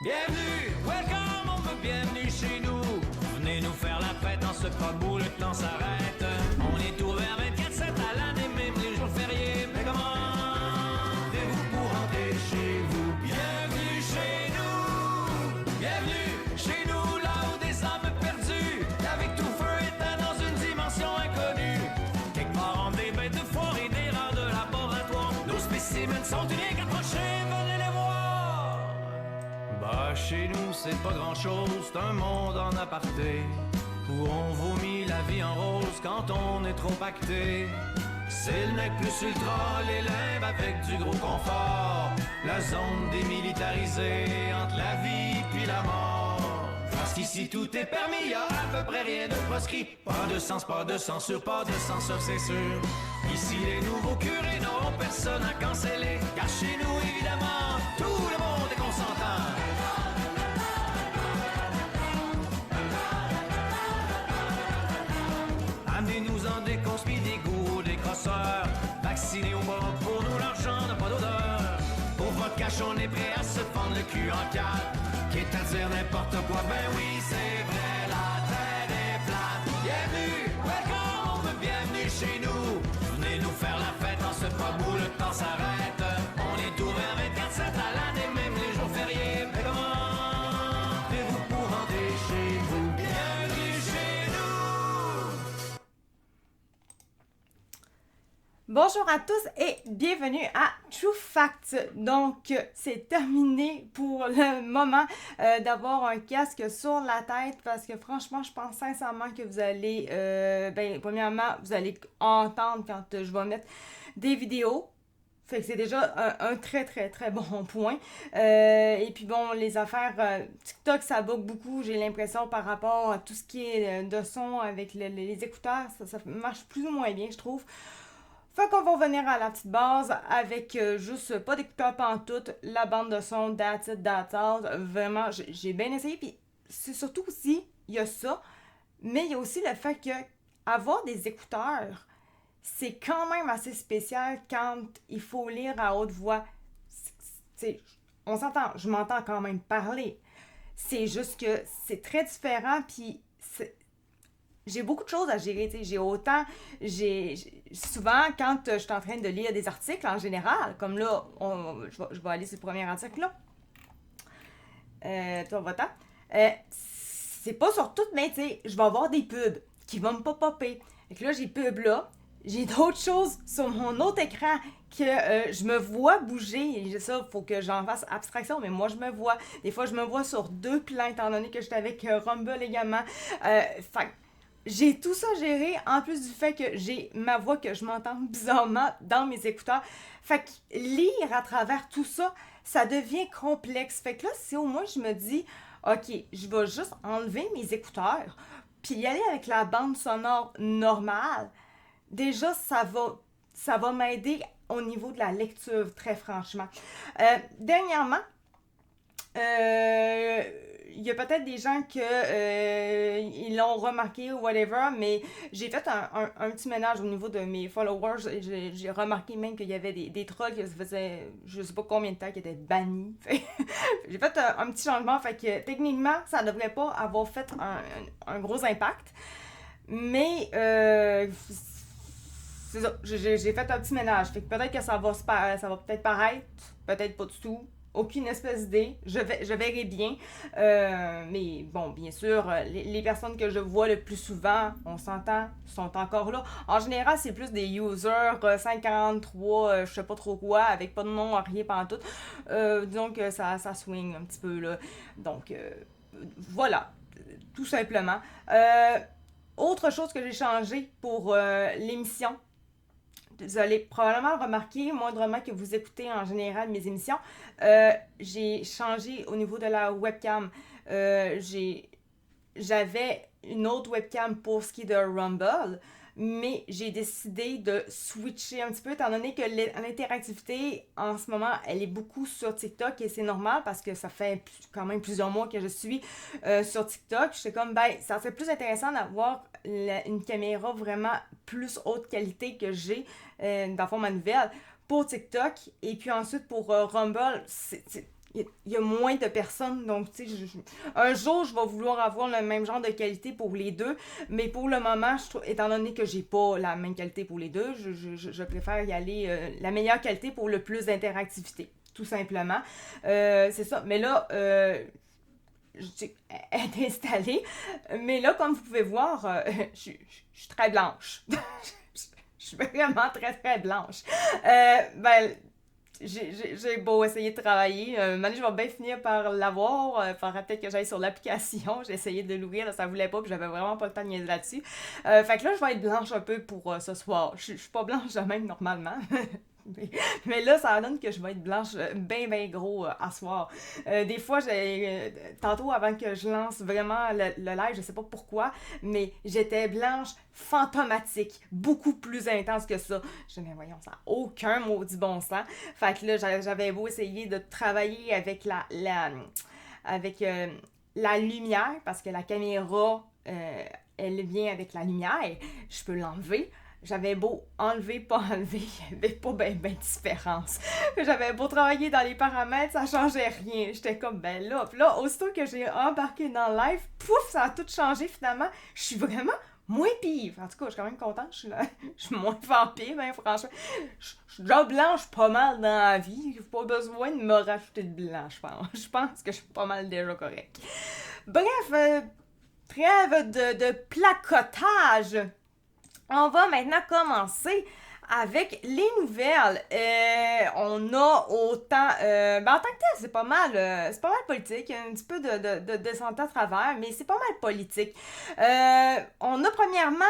Bienvenue, welcome, bienvenue chez nous. Venez nous faire la fête en ce pas où le temps s'arrête. On est ouvert 24/7 à l'année, même les jours fériés. Mais comment faites-vous pour rentrer chez vous? Bienvenue chez nous. Bienvenue chez nous, là où des âmes perdues, avec tout feu éteint dans une dimension inconnue. Quelque part en des bêtes de foire et des rats de laboratoire. Nos spécimens sont uniques, approchez, venez les voir. Bah, chez nous, c'est pas grand-chose, c'est un monde en aparté, où on vomit la vie en rose quand on est trop pacté. C'est le nec plus ultra, les limbes avec du gros confort, la zone démilitarisée entre la vie puis la mort. Parce qu'ici tout est permis, y'a à peu près rien de proscrit. Pas de sens, pas de censure, pas de censure, c'est sûr. Ici les nouveaux curés n'auront personne à canceller, car chez nous évidemment, tout le monde est consentant. Amenez-nous-en des conspis, des goûts, des crosseurs. Vaccinés au bord, pour nous l'argent n'a pas d'odeur. Pour votre cash, on est prêt à se fendre le cul en quatre. Quitte à dire n'importe quoi, ben oui, c'est vrai, la terre est plate. Bienvenue, welcome, bienvenue chez nous. Venez nous faire la fête en ce pas où le temps s'arrête. On est ouvert 24/7 à l'année, même les jours fériés. Mais comment faites-vous pour rentrer chez vous? Bienvenue chez nous. Bonjour à tous et bienvenue à True Facts. Donc, c'est terminé pour le moment d'avoir un casque sur la tête parce que franchement, je pense sincèrement que vous allez, premièrement, vous allez entendre quand je vais mettre des vidéos. Fait que c'est déjà un très, très, très bon point. Et puis bon, les affaires TikTok, ça bug beaucoup, j'ai l'impression, par rapport à tout ce qui est de son avec les écouteurs. Ça marche plus ou moins bien, je trouve. Fait qu'on va revenir à la petite base avec juste pas d'écouteurs pantoute, la bande de son, that's it, that's all. Vraiment, j'ai bien essayé. Puis c'est surtout aussi, il y a ça, mais il y a aussi le fait que avoir des écouteurs, c'est quand même assez spécial quand il faut lire à haute voix. On s'entend, je m'entends quand même parler. C'est juste que c'est très différent, puis j'ai beaucoup de choses à gérer, tu sais, souvent, quand je suis en train de lire des articles en général, comme là, je vais aller sur le premier article, là, toi, va-t'en, c'est pas sur tout, mais tu sais, je vais avoir des pubs qui vont me popper. Et que là, j'ai pubs là, j'ai d'autres choses sur mon autre écran que je me vois bouger, et ça, il faut que j'en fasse abstraction, mais moi, je me vois. Des fois, je me vois sur deux plans, étant donné que j'étais avec Rumble également. Fait j'ai tout ça géré, en plus du fait que j'ai ma voix que je m'entends bizarrement dans mes écouteurs. Fait que lire à travers tout ça, ça devient complexe. Fait que là, si au moins je me dis, OK, je vais juste enlever mes écouteurs, puis y aller avec la bande sonore normale, déjà, ça va m'aider au niveau de la lecture, très franchement. Dernièrement, il y a peut-être des gens ils l'ont remarqué ou whatever, mais j'ai fait un petit ménage au niveau de mes followers. J'ai remarqué même qu'il y avait des trolls qui faisaient je sais pas combien de temps qui étaient bannis. J'ai fait un petit changement, fait que techniquement, ça devrait pas avoir fait un gros impact. Mais c'est ça, j'ai fait un petit ménage. Fait que peut-être que ça va peut-être paraître, peut-être pas du tout. Aucune espèce d'idée, je verrai bien, mais bon, bien sûr, les personnes que je vois le plus souvent, on s'entend, sont encore là. En général, c'est plus des users 53, je sais pas trop quoi, avec pas de nom, rien pantoute. Disons que ça swing un petit peu, là. Donc, voilà, tout simplement. Autre chose que j'ai changé pour l'émission, vous allez probablement remarquer, moindrement que vous écoutez en général mes émissions, j'ai changé au niveau de la webcam. J'avais une autre webcam pour ce qui est de Rumble, mais j'ai décidé de switcher un petit peu, étant donné que l'interactivité, en ce moment, elle est beaucoup sur TikTok, et c'est normal parce que ça fait quand même plusieurs mois que je suis sur TikTok. J'étais comme, ça serait plus intéressant d'avoir une caméra vraiment plus haute qualité que j'ai dans le fond ma nouvelle pour TikTok, et puis ensuite pour Rumble, il y a moins de personnes, donc tu sais, un jour, je vais vouloir avoir le même genre de qualité pour les deux, mais pour le moment, étant donné que j'ai pas la même qualité pour les deux, je préfère y aller la meilleure qualité pour le plus d'interactivité, tout simplement. C'est ça, mais là, elle est installée, mais là, comme vous pouvez voir, je suis très blanche. Je suis vraiment très, très blanche. Ben, j'ai beau essayer de travailler. Maintenant, je vais bien finir par l'avoir. Il faudrait peut-être que j'aille sur l'application. J'ai essayé de l'ouvrir, là, ça voulait pas, puis j'avais vraiment pas le temps de niaiser là-dessus. Fait que là, je vais être blanche un peu pour ce soir. Je suis pas blanche de même normalement. Mais là, ça donne que je vais être blanche bien, bien gros à soir. Des fois, tantôt avant que je lance vraiment le live, je sais pas pourquoi, mais j'étais blanche fantomatique, beaucoup plus intense que ça. Je me dis, voyons, ça n'a aucun maudit bon sens. Fait que là, j'avais beau essayer de travailler avec avec la lumière, parce que la caméra, elle vient avec la lumière, je peux l'enlever. J'avais beau enlever, pas enlever, il n'y avait pas ben de différence. J'avais beau travailler dans les paramètres, ça changeait rien. J'étais comme, ben là, puis là, aussitôt que j'ai embarqué dans le live, pouf, ça a tout changé finalement. Je suis vraiment moins pire. En tout cas, je suis quand même contente, je suis moins vampire, ben franchement. Je suis déjà blanche pas mal dans la vie, j'ai pas besoin de me rajouter de blanc, je pense. Je pense que je suis pas mal déjà correcte. Bref, trêve de placotage. On va maintenant commencer avec les nouvelles. On a autant... en tant que tel, c'est pas mal politique. Il y a un petit peu de santé à travers, mais c'est pas mal politique. On a premièrement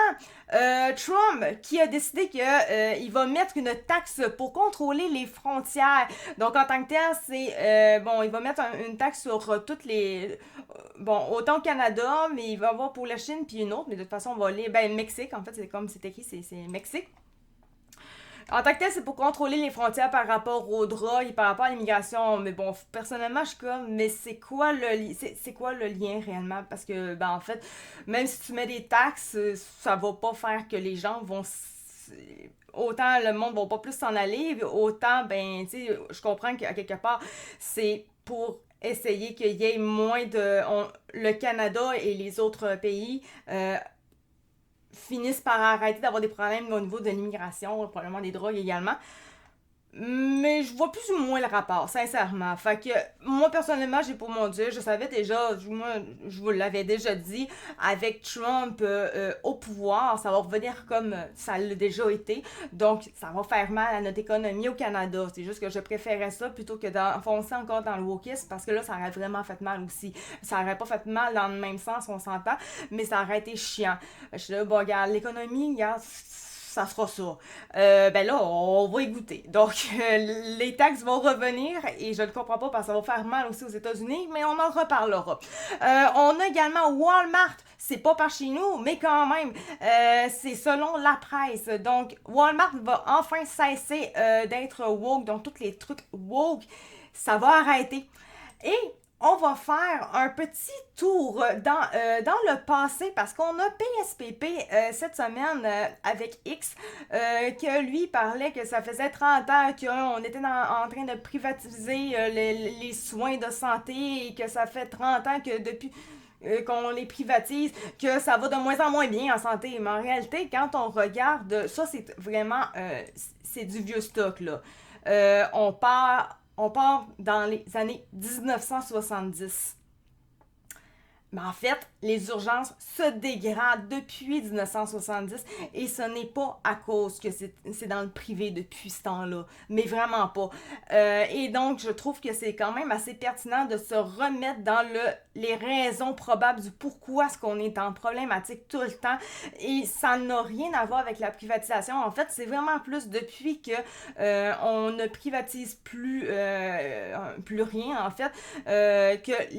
Trump qui a décidé qu'il va mettre une taxe pour contrôler les frontières. Donc, en tant que tel, c'est... il va mettre une taxe sur toutes les... autant au Canada, mais il va y avoir pour la Chine puis une autre, mais de toute façon, on va aller... Mexique, en fait, c'est comme c'est écrit, c'est Mexique. En tant que tel, c'est pour contrôler les frontières par rapport aux drogues et par rapport à l'immigration. Mais bon, personnellement, je suis comme, mais c'est quoi le lien réellement? Parce que, en fait, même si tu mets des taxes, ça va pas faire que les gens vont... Autant le monde va pas plus s'en aller, autant, tu sais, je comprends qu'à quelque part, c'est pour essayer qu'il y ait moins de... le Canada et les autres pays... finissent par arrêter d'avoir des problèmes au niveau de l'immigration, probablement des drogues également. Mais je vois plus ou moins le rapport, sincèrement. Fait que moi, personnellement, j'ai pour mon Dieu, je savais déjà, moi, je vous l'avais déjà dit, avec Trump au pouvoir, ça va revenir comme ça l'a déjà été. Donc, ça va faire mal à notre économie au Canada. C'est juste que je préférais ça plutôt que d'enfoncer encore dans le wokisme, parce que là, ça aurait vraiment fait mal aussi. Ça aurait pas fait mal dans le même sens, on s'entend, mais ça aurait été chiant. Je suis là, regarde, l'économie, regarde, ça fera ça. Là, on va y goûter. Donc, les taxes vont revenir et je ne comprends pas parce que ça va faire mal aussi aux États-Unis, mais on en reparlera. On a également Walmart. C'est pas par chez nous, mais quand même, c'est selon la presse. Donc, Walmart va enfin cesser d'être woke. Donc, tous les trucs woke, ça va arrêter. Et on va faire un petit tour dans le passé parce qu'on a PSPP cette semaine avec X que lui parlait que ça faisait 30 ans qu'on était en train de privatiser les soins de santé et que ça fait 30 ans que depuis qu'on les privatise, que ça va de moins en moins bien en santé. Mais en réalité, quand on regarde, ça c'est vraiment c'est du vieux stock là. On part dans les années 1970. Mais en fait, les urgences se dégradent depuis 1970 et ce n'est pas à cause que c'est dans le privé depuis ce temps-là, mais vraiment pas. Et donc, je trouve que c'est quand même assez pertinent de se remettre dans les raisons probables du pourquoi est-ce qu'on est en problématique tout le temps et ça n'a rien à voir avec la privatisation. En fait, c'est vraiment plus depuis que on ne privatise plus rien, en fait, que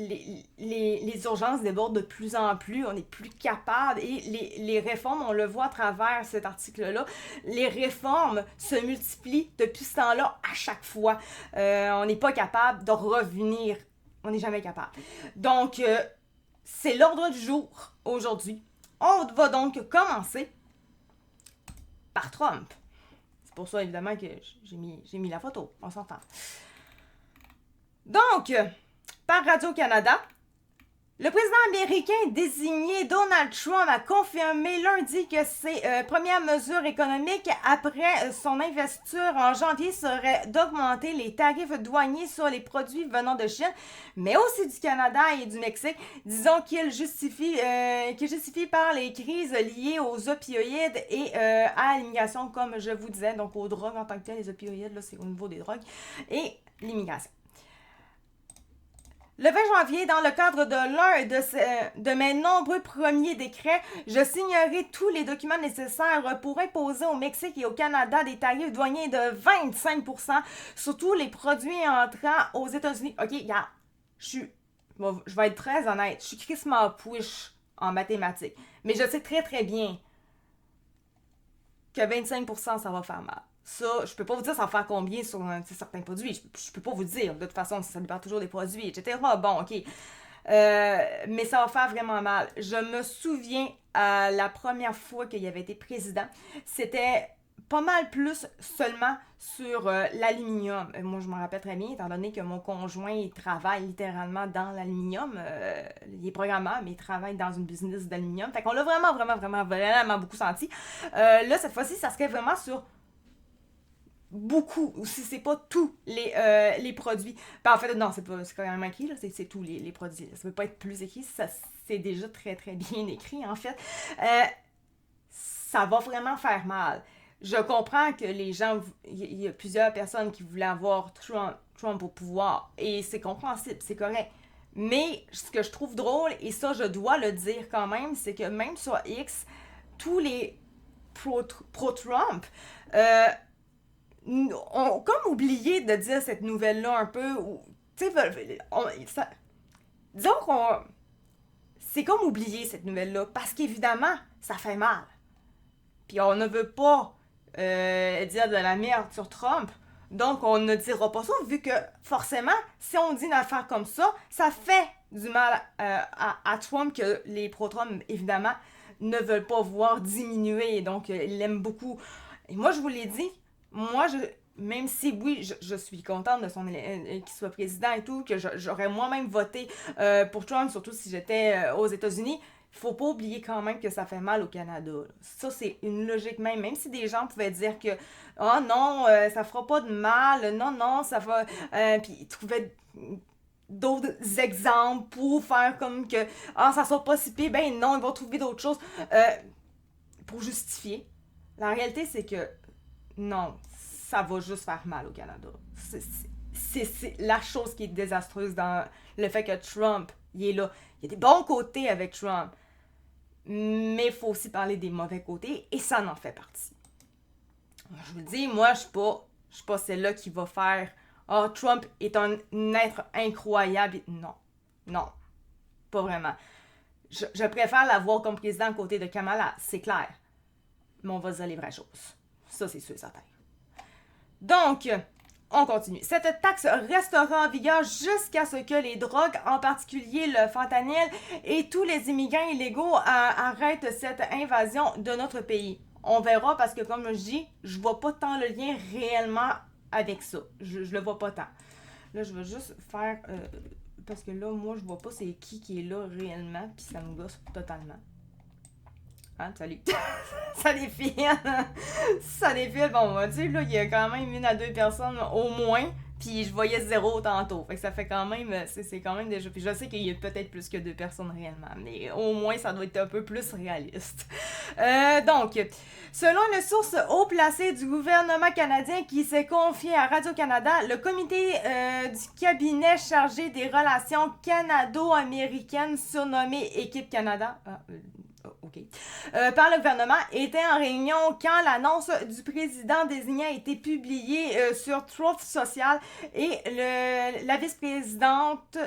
les urgences débordent de plus en plus, on n'est plus capable et les réformes, on le voit à travers cet article-là, les réformes se multiplient depuis ce temps-là à chaque fois. On n'est pas capable de revenir, on n'est jamais capable. Donc, c'est l'ordre du jour aujourd'hui. On va donc commencer par Trump. C'est pour ça, évidemment, que j'ai mis la photo, on s'entend. Donc, par Radio-Canada, le président américain désigné Donald Trump a confirmé lundi que ses premières mesures économiques après son investiture en janvier seraient d'augmenter les tarifs douaniers sur les produits venant de Chine, mais aussi du Canada et du Mexique. Disons qu'il justifie par les crises liées aux opioïdes et à l'immigration, comme je vous disais, donc aux drogues en tant que telles. Les opioïdes, là, c'est au niveau des drogues, et l'immigration. Le 20 janvier, dans le cadre de l'un de mes nombreux premiers décrets, je signerai tous les documents nécessaires pour imposer au Mexique et au Canada des tarifs douaniers de 25% sur tous les produits entrant aux États-Unis. OK, regarde, je vais être très honnête, je suis crissement push en mathématiques, mais je sais très très bien que 25% ça va faire mal. Ça, je peux pas vous dire ça va faire combien sur certains produits. Je peux pas vous dire. De toute façon, ça dépend toujours des produits, etc. Bon, OK. Mais ça va faire vraiment mal. Je me souviens, la première fois qu'il avait été président, c'était pas mal plus seulement sur l'aluminium. Moi, je me rappelle très bien, étant donné que mon conjoint il travaille littéralement dans l'aluminium. Il est programmeur, mais il travaille dans une business d'aluminium. Fait qu'on l'a vraiment beaucoup senti. Là, cette fois-ci, ça serait vraiment sur beaucoup, ou si c'est pas tous les produits. Ben, en fait, non, c'est quand même écrit, là, c'est tous les produits. Ça peut pas être plus écrit, c'est déjà très très bien écrit, en fait. Ça va vraiment faire mal. Je comprends que les gens, il y a plusieurs personnes qui voulaient avoir Trump au pouvoir, et c'est compréhensible, c'est correct. Mais ce que je trouve drôle, et ça je dois le dire quand même, c'est que même sur X, tous les pro-Trump, ont comme oublié de dire cette nouvelle-là un peu, ou, tu sais, disons qu'on, c'est comme oublier cette nouvelle-là, parce qu'évidemment, ça fait mal. Puis on ne veut pas dire de la merde sur Trump, donc on ne dira pas ça, vu que, forcément, si on dit une affaire comme ça, ça fait du mal à Trump, que les pro-Trump, évidemment, ne veulent pas voir diminuer, donc ils l'aiment beaucoup. Et moi, je vous l'ai dit, moi, même si, oui, je suis contente de qu'il soit président et tout, que j'aurais moi-même voté pour Trump, surtout si j'étais aux États-Unis, il faut pas oublier quand même que ça fait mal au Canada. Là. Ça, c'est une logique même si des gens pouvaient dire que « Ah non, ça fera pas de mal, non, ça va... puis ils trouvaient d'autres exemples pour faire comme que « Ah, ça sera pas si pire, ben non, ils vont trouver d'autres choses pour justifier. » La réalité, c'est que non, ça va juste faire mal au Canada. C'est la chose qui est désastreuse dans le fait que Trump, il est là. Il y a des bons côtés avec Trump, mais il faut aussi parler des mauvais côtés, et ça en fait partie. Je vous dis, moi, je suis pas celle-là qui va faire « Ah, Trump est un être incroyable. » Non, pas vraiment. Je préfère l'avoir comme président à côté de Kamala, c'est clair. Mais on va dire les vraies choses. Ça, c'est sûr et certain. Donc, on continue. Cette taxe restera en vigueur jusqu'à ce que les drogues, en particulier le fentanyl, et tous les immigrants illégaux arrêtent cette invasion de notre pays. On verra parce que, comme je dis, je vois pas tant le lien réellement avec ça. Je le vois pas tant. Là, je vais juste faire... parce que là, moi, je vois pas c'est qui est là réellement, puis ça me gosse totalement. Hein, salut. Ça défile. Ça défile. Bon, tu sais, là, il y a quand même 1 à 2 personnes au moins. Puis je voyais 0 tantôt. Fait que ça fait quand même... C'est quand même déjà... Puis je sais qu'il y a peut-être plus que 2 personnes réellement. Mais au moins, ça doit être un peu plus réaliste. Donc, selon une source haut placée du gouvernement canadien qui s'est confiée à Radio-Canada, le comité du cabinet chargé des relations canado-américaines, surnommé Équipe Canada... OK. Par le gouvernement, était en réunion quand l'annonce du président désigné a été publiée sur Truth Social, et la vice-présidente...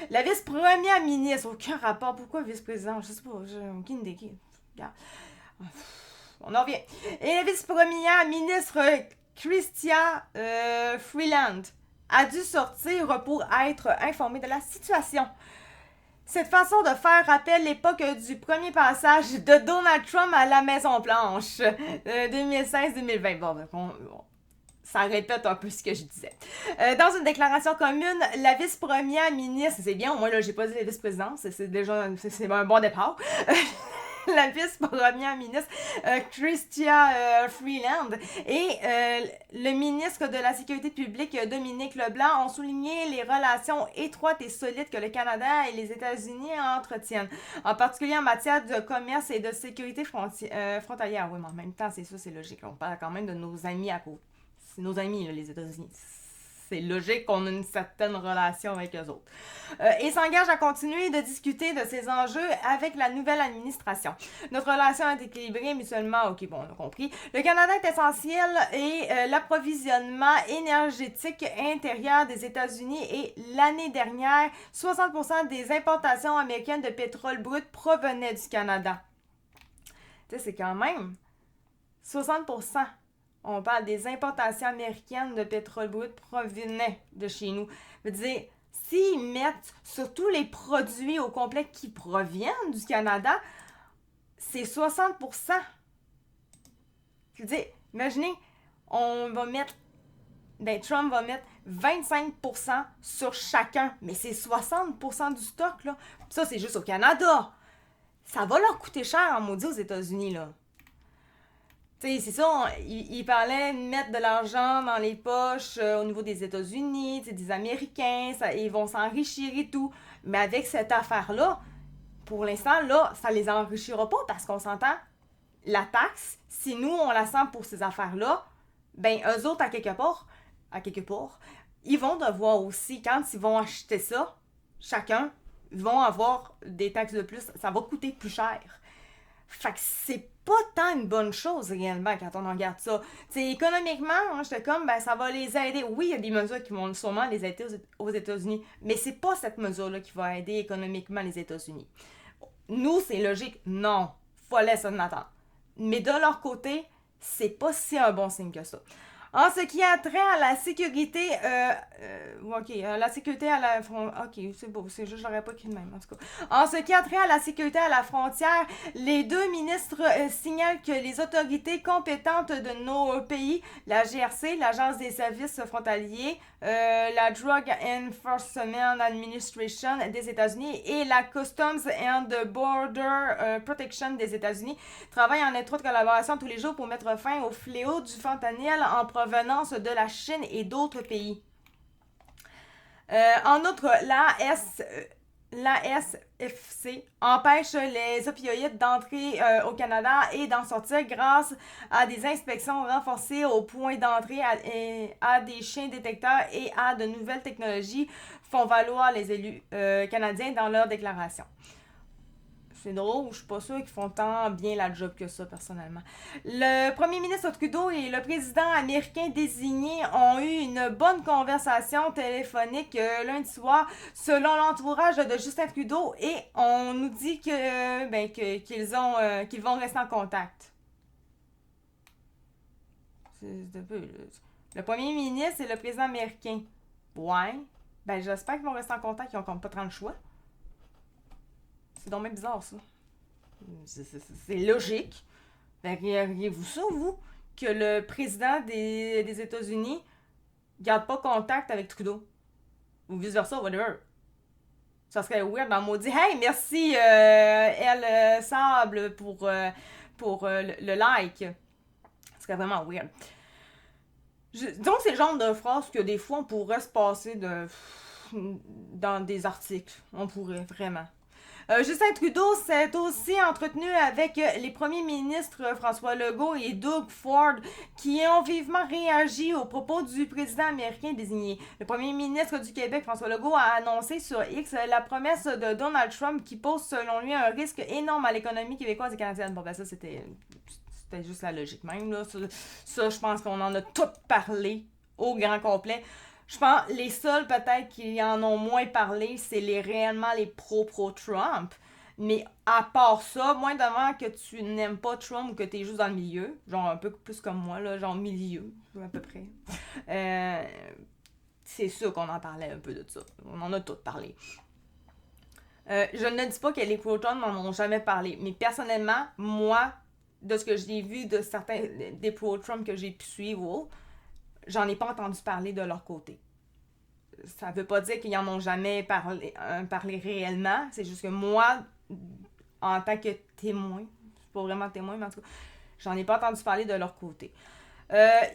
La vice-première ministre, aucun rapport, pourquoi vice-président? Je sais pas, j'ai aucune idée. On en revient. Et la vice-première ministre Chrystia Freeland a dû sortir pour être informée de la situation. Cette façon de faire rappelle l'époque du premier passage de Donald Trump à la Maison-Blanche, 2016-2020. Bon, ça répète un peu ce que je disais. Dans une déclaration commune, la vice-première ministre, c'est bien, au moins là, j'ai pas dit la vice-présidence, c'est déjà c'est un bon départ. La vice-première ministre Chrystia Freeland et le ministre de la Sécurité publique Dominique Leblanc ont souligné les relations étroites et solides que le Canada et les États-Unis entretiennent, en particulier en matière de commerce et de sécurité frontalière. Oui, mais en même temps, c'est ça, c'est logique. On parle quand même de nos amis à côté. C'est nos amis, là, les États-Unis. C'est logique qu'on ait une certaine relation avec eux autres. Et s'engage à continuer de discuter de ces enjeux avec la nouvelle administration. Notre relation est équilibrée mutuellement, ok, bon, on a compris. Le Canada est essentiel et l'approvisionnement énergétique intérieur des États-Unis et l'année dernière, 60% des importations américaines de pétrole brut provenaient du Canada. Tu sais, c'est quand même 60%. On parle des importations américaines de pétrole brut provenaient de chez nous. Je veux dire, s'ils mettent sur tous les produits au complet qui proviennent du Canada, c'est 60%. Je veux dire, imaginez, Trump va mettre 25% sur chacun, mais c'est 60% du stock, là. Ça, c'est juste au Canada. Ça va leur coûter cher en maudit aux États-Unis, là. T'sais, c'est ça, il parlait de mettre de l'argent dans les poches au niveau des États-Unis, des Américains, ils vont s'enrichir et tout. Mais avec cette affaire-là, pour l'instant, là, ça les enrichira pas parce qu'on s'entend, la taxe, si nous, on la sent pour ces affaires-là, ben, eux autres, à quelque part, ils vont devoir aussi, quand ils vont acheter ça, chacun, ils vont avoir des taxes de plus, ça va coûter plus cher. Fait que c'est pas tant une bonne chose réellement quand on regarde ça. T'sais, économiquement, hein, j'étais comme, ben ça va les aider. Oui, il y a des mesures qui vont sûrement les aider aux États-Unis, mais c'est pas cette mesure-là qui va aider économiquement les États-Unis. Nous, c'est logique, non. Faut laisser en attendre. Mais de leur côté, c'est pas si un bon signe que ça. En ce qui a trait à la sécurité, la sécurité à la frontière, ok, c'est beau, c'est juste, j'aurais pas écrit de même, en tout cas. En ce qui a trait à la sécurité à la frontière, les deux ministres signalent que les autorités compétentes de nos pays, la GRC, l'Agence des services frontaliers, la Drug Enforcement Administration des États-Unis et la Customs and Border Protection des États-Unis travaillent en étroite collaboration tous les jours pour mettre fin au fléau du fentanyl en provenance de la Chine et d'autres pays. En outre, l'ASFC empêche les opioïdes d'entrer au Canada et d'en sortir grâce à des inspections renforcées au point d'entrée, à des chiens détecteurs et à de nouvelles technologies, font valoir les élus canadiens dans leur déclaration. C'est drôle, je suis pas sûre qu'ils font tant bien la job que ça, personnellement. Le premier ministre Trudeau et le président américain désigné ont eu une bonne conversation téléphonique lundi soir, selon l'entourage de Justin Trudeau, et on nous dit qu'ils vont rester en contact. Le premier ministre et le président américain. Ouais. Ben, j'espère qu'ils vont rester en contact, ils ont comme pas tant le choix. C'est donc même bizarre, ça. C'est logique. Ben, regardez-vous ça, vous, que le président des États-Unis garde pas contact avec Trudeau. Ou vice-versa, whatever. Ça serait weird dans le maudit. Hey, merci, Elle Sable, pour le like. Ça serait vraiment weird. Donc, c'est le genre de phrase que des fois, on pourrait se passer dans des articles. On pourrait, vraiment. Justin Trudeau s'est aussi entretenu avec les premiers ministres François Legault et Doug Ford qui ont vivement réagi aux propos du président américain désigné. Le premier ministre du Québec, François Legault, a annoncé sur X la promesse de Donald Trump qui pose selon lui un risque énorme à l'économie québécoise et canadienne. Bon, ben ça, c'était juste la logique même, là. Ça, je pense qu'on en a tout parlé au grand complet. Je pense les seuls peut-être qui en ont moins parlé, c'est réellement les pro-Trump. Mais à part ça, moins devant que tu n'aimes pas Trump ou que tu es juste dans le milieu, genre un peu plus comme moi, là, genre milieu, à peu près. C'est sûr qu'on en parlait un peu de ça. On en a tous parlé. Je ne dis pas que les pro-Trump n'en ont jamais parlé, mais personnellement, moi, de ce que j'ai vu de certains des pro-Trump que j'ai pu suivre, j'en ai pas entendu parler de leur côté. Ça veut pas dire qu'ils n'en ont jamais parlé réellement. C'est juste que moi, en tant que témoin, c'est pas vraiment témoin, mais en tout cas, j'en ai pas entendu parler de leur côté.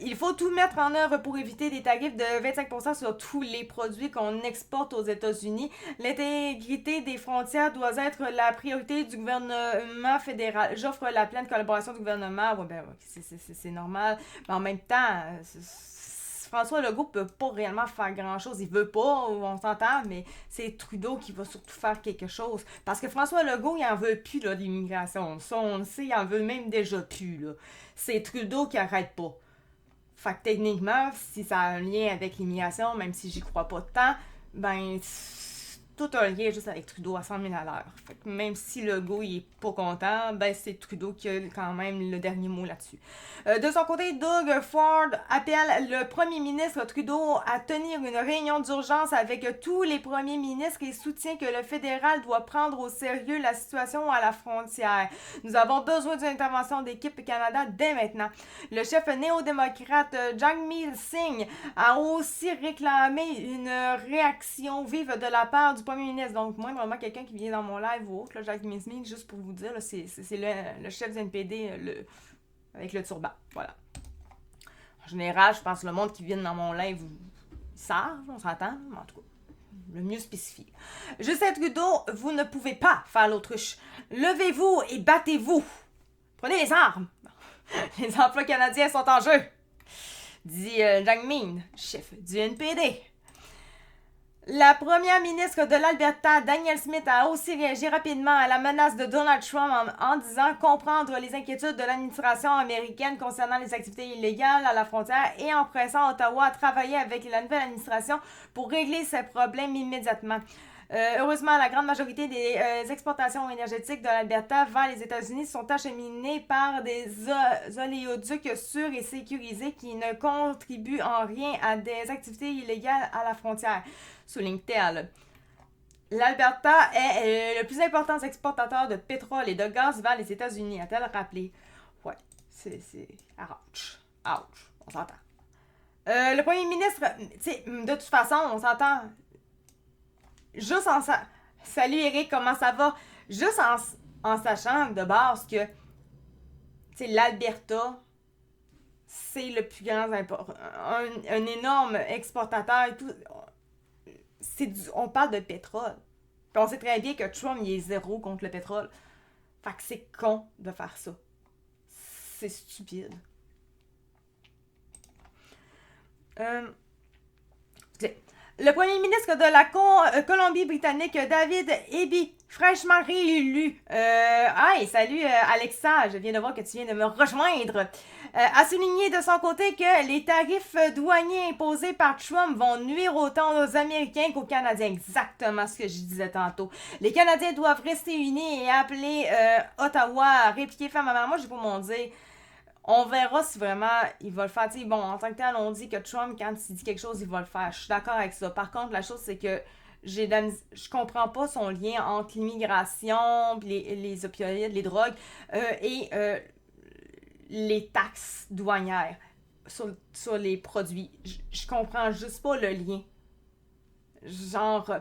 Il faut tout mettre en œuvre pour éviter des tarifs de 25% sur tous les produits qu'on exporte aux États-Unis. L'intégrité des frontières doit être la priorité du gouvernement fédéral. J'offre la pleine collaboration du gouvernement. Ouais, ben, c'est normal. Mais en même temps, François Legault peut pas réellement faire grand-chose. Il veut pas, on s'entend, mais c'est Trudeau qui va surtout faire quelque chose. Parce que François Legault, il en veut plus là, d'immigration. Ça, on le sait, il en veut même déjà plus. Là. C'est Trudeau qui arrête pas. Fait que techniquement, si ça a un lien avec l'immigration, même si j'y crois pas tant, ben, tout un lien juste avec Trudeau à 100 000 à l'heure. Fait que même si Legault il est pas content, ben c'est Trudeau qui a quand même le dernier mot là-dessus. De son côté, Doug Ford appelle le premier ministre Trudeau à tenir une réunion d'urgence avec tous les premiers ministres et soutient que le fédéral doit prendre au sérieux la situation à la frontière. Nous avons besoin d'une intervention d'équipe Canada dès maintenant. Le chef néo-démocrate Jagmeet Singh a aussi réclamé une réaction vive de la part du premier ministre. Donc, moi, vraiment, quelqu'un qui vient dans mon live ou autre, Jagmeet Singh, juste pour vous dire, là, c'est le chef du NPD, avec le turban. Voilà. En général, je pense que le monde qui vient dans mon live, ils savent, on s'entend, mais en tout cas, le mieux spécifié. Justin Trudeau, vous ne pouvez pas faire l'autruche. Levez-vous et battez-vous. Prenez les armes. Les emplois canadiens sont en jeu, dit Jagmeet, chef du NPD. La première ministre de l'Alberta, Danielle Smith, a aussi réagi rapidement à la menace de Donald Trump en disant comprendre les inquiétudes de l'administration américaine concernant les activités illégales à la frontière et en pressant Ottawa à travailler avec la nouvelle administration pour régler ces problèmes immédiatement. Heureusement, la grande majorité des exportations énergétiques de l'Alberta vers les États-Unis sont acheminées par des oléoducs sûrs et sécurisés qui ne contribuent en rien à des activités illégales à la frontière, souligne-t-elle. L'Alberta est le plus important exportateur de pétrole et de gaz vers les États-Unis, a-t-elle rappelé. Ouais, c'est... Ouch. Ouch. On s'entend. Le premier ministre, tu sais, de toute façon, on s'entend... Juste en Salut Eric, comment ça va? Juste en sachant de base que l'Alberta, c'est le plus grand un énorme exportateur et tout. On parle de pétrole. Puis on sait très bien que Trump il est zéro contre le pétrole. Fait que c'est con de faire ça. C'est stupide. Le premier ministre de la Colombie-Britannique, David Eby, fraîchement réélu, salut Alexa, je viens de voir que tu viens de me rejoindre, a souligné de son côté que les tarifs douaniers imposés par Trump vont nuire autant aux Américains qu'aux Canadiens. Exactement ce que je disais tantôt. Les Canadiens doivent rester unis et appeler Ottawa à répliquer fermement. Moi, j'ai pas mon dire. On verra si vraiment il va le faire. T'sais, bon, en tant que tel, on dit que Trump, quand il dit quelque chose, il va le faire. Je suis d'accord avec ça. Par contre, la chose, c'est que je comprends pas son lien entre l'immigration, les opioïdes, les drogues et les taxes douanières sur les produits. Je comprends juste pas le lien. Genre,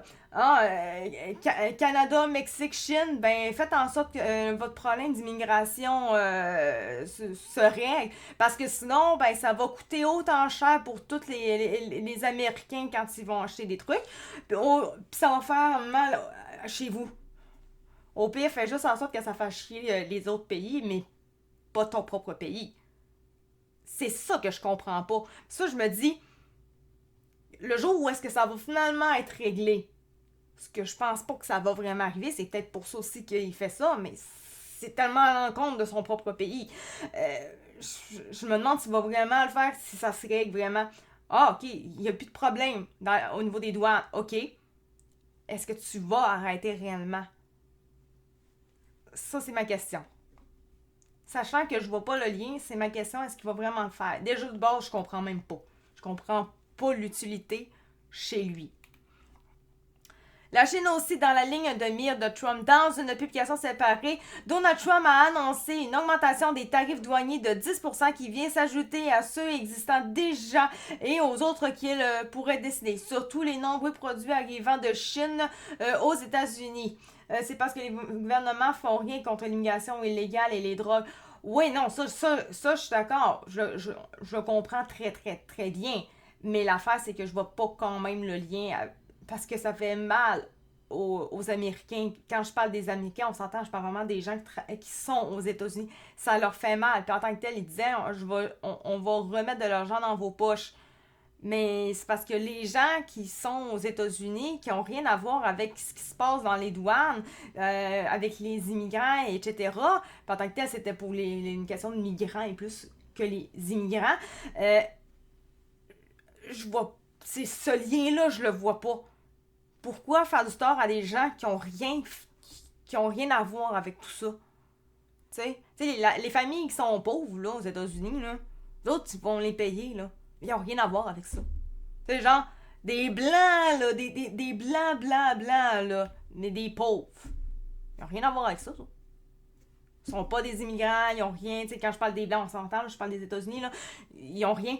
Canada, Mexique, Chine, ben faites en sorte que votre problème d'immigration se règle. Parce que sinon, ben ça va coûter autant cher pour tous les Américains quand ils vont acheter des trucs. Puis ça va faire mal chez vous. Au pire, fais juste en sorte que ça fasse chier les autres pays, mais pas ton propre pays. C'est ça que je comprends pas. Ça, je me dis... Le jour où est-ce que ça va finalement être réglé, ce que je pense pas que ça va vraiment arriver, c'est peut-être pour ça aussi qu'il fait ça, mais c'est tellement à l'encontre de son propre pays. Je me demande s'il va vraiment le faire, si ça se règle vraiment. Ah, ok, il n'y a plus de problème au niveau des douanes. Ok. Est-ce que tu vas arrêter réellement? Ça, c'est ma question. Sachant que je vois pas le lien, c'est ma question, est-ce qu'il va vraiment le faire? Déjà, de base, je comprends même pas. Je comprends pas l'utilité chez lui. La Chine aussi dans la ligne de mire de Trump. Dans une publication séparée, Donald Trump a annoncé une augmentation des tarifs douaniers de 10% qui vient s'ajouter à ceux existants déjà et aux autres qu'il pourrait décider, sur tous les nombreux produits arrivant de Chine aux États-Unis. C'est parce que les gouvernements font rien contre l'immigration illégale et les drogues. Oui, non, ça je suis d'accord. Je comprends très, très, très bien. Mais l'affaire, c'est que je vois pas quand même le lien parce que ça fait mal aux Américains. Quand je parle des Américains, on s'entend, je parle vraiment des gens qui sont aux États-Unis. Ça leur fait mal. Puis en tant que tel, ils disaient, on va remettre de l'argent dans vos poches. Mais c'est parce que les gens qui sont aux États-Unis, qui n'ont rien à voir avec ce qui se passe dans les douanes, avec les immigrants, etc. Puis en tant que tel, c'était pour une question de migrants et plus que les immigrants. Je vois, c'est ce lien-là, je le vois pas. Pourquoi faire du tort à des gens qui ont rien à voir avec tout ça? Tu sais, les familles qui sont pauvres, là, aux États-Unis, là, d'autres, ils vont les payer, là. Ils ont rien à voir avec ça. C'est genre, des blancs, là, des blancs, là, mais des pauvres. Ils ont rien à voir avec ça, ça. Ils sont pas des immigrants, ils ont rien, tu sais, quand je parle des blancs, on s'entend, je parle des États-Unis, là, ils ont rien.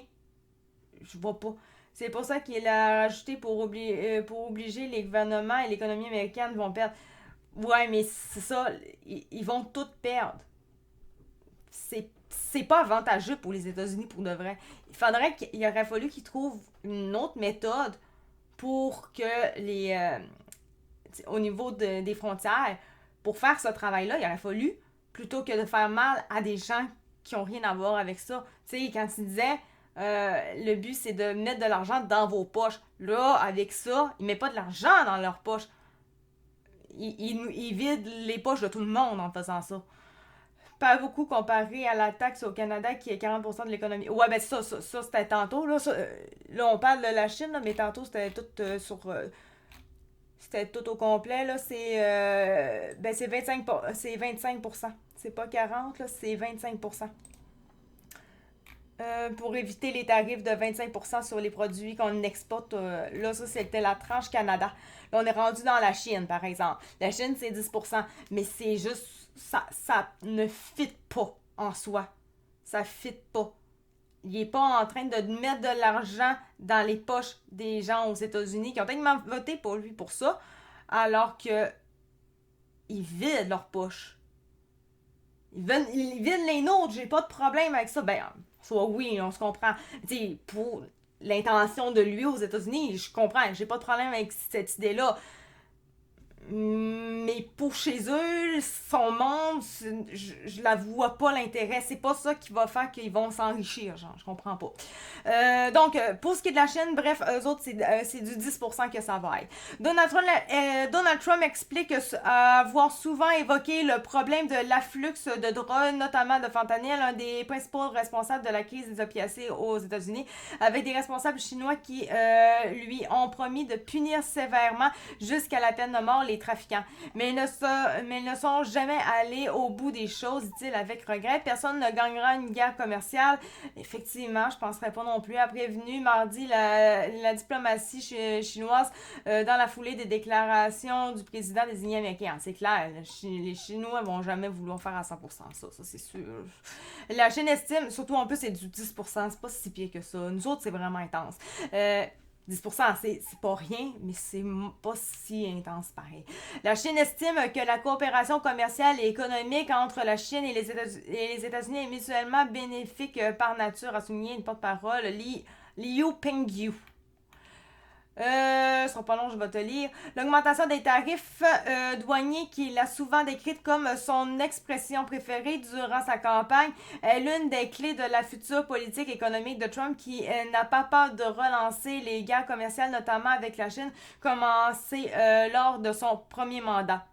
Je vois pas. C'est pour ça qu'il a rajouté pour obliger les gouvernements et l'économie américaine vont perdre. Ouais, mais c'est ça, ils vont tout perdre. C'est pas avantageux pour les États-Unis pour de vrai. Il aurait fallu qu'ils trouvent une autre méthode pour que au niveau des frontières, pour faire ce travail-là, il aurait fallu, plutôt que de faire mal à des gens qui ont rien à voir avec ça. Tu sais, quand il disait le but c'est de mettre de l'argent dans vos poches. Là, avec ça, ils mettent pas de l'argent dans leurs poches. Ils vident les poches de tout le monde en faisant ça. Pas beaucoup comparé à la taxe au Canada qui est 40% de l'économie. Ouais, ben ça c'était tantôt. Là, là, on parle de la Chine, là, mais tantôt c'était tout c'était tout au complet. Là, c'est 25%. C'est pas 40%, là, c'est 25%. Pour éviter les tarifs de 25% sur les produits qu'on exporte. Là, ça, c'était la tranche Canada. Là, on est rendu dans la Chine, par exemple. La Chine, c'est 10%, mais c'est juste... Ça ne fit pas en soi. Ça fit pas. Il est pas en train de mettre de l'argent dans les poches des gens aux États-Unis qui ont tellement voté pour lui pour ça, alors que ils vident leurs poches. Ils vident les nôtres, j'ai pas de problème avec ça. Ben, soit oui, on se comprend. Tu sais, pour l'intention de lui aux États-Unis, je comprends, j'ai pas de problème avec cette idée-là. Mais pour chez eux, son monde, je la vois pas l'intérêt. C'est pas ça qui va faire qu'ils vont s'enrichir, genre, je comprends pas. Donc, pour ce qui est de la Chine, bref, eux autres, c'est du 10% que ça va être. Donald Trump explique avoir souvent évoqué le problème de l'afflux de drogue, notamment de fentanyl, un des principaux responsables de la crise des opiacés aux États-Unis, avec des responsables chinois qui lui ont promis de punir sévèrement jusqu'à la peine de mort les trafiquants. Mais ils ne sont jamais allés au bout des choses, dit-il avec regret. Personne ne gagnera une guerre commerciale. Effectivement, je ne penserais pas non plus. A prévenu mardi la diplomatie chinoise dans la foulée des déclarations du président désigné américain. C'est clair, les Chinois vont jamais vouloir faire à 100% ça c'est sûr. La Chine estime, surtout en plus c'est du 10%, c'est pas si pire que ça. Nous autres, c'est vraiment intense. 10%, c'est pas rien, mais c'est pas si intense pareil. La Chine estime que la coopération commerciale et économique entre la Chine et les États-Unis est mutuellement bénéfique par nature, a souligné une porte-parole, Liu Pengyu. Ce sera pas long, je vais te lire. L'augmentation des tarifs douaniers, qu'il a souvent décrite comme son expression préférée durant sa campagne, est l'une des clés de la future politique économique de Trump qui n'a pas peur de relancer les guerres commerciales, notamment avec la Chine, commencées lors de son premier mandat.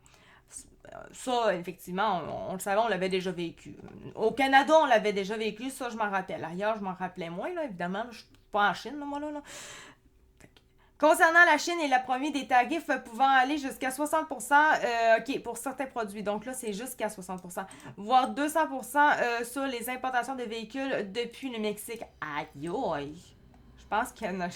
Ça, effectivement, on le savait, on l'avait déjà vécu. Au Canada, on l'avait déjà vécu, ça, je m'en rappelle. Ailleurs, je m'en rappelais moins, là, évidemment. Je suis pas en Chine, là, moi, là. Concernant la Chine, il a promis des tarifs pouvant aller jusqu'à 60%, pour certains produits. Donc là, c'est jusqu'à 60%, voire 200% sur les importations de véhicules depuis le Mexique. Aïe, aïe. Je pense qu'il y en a...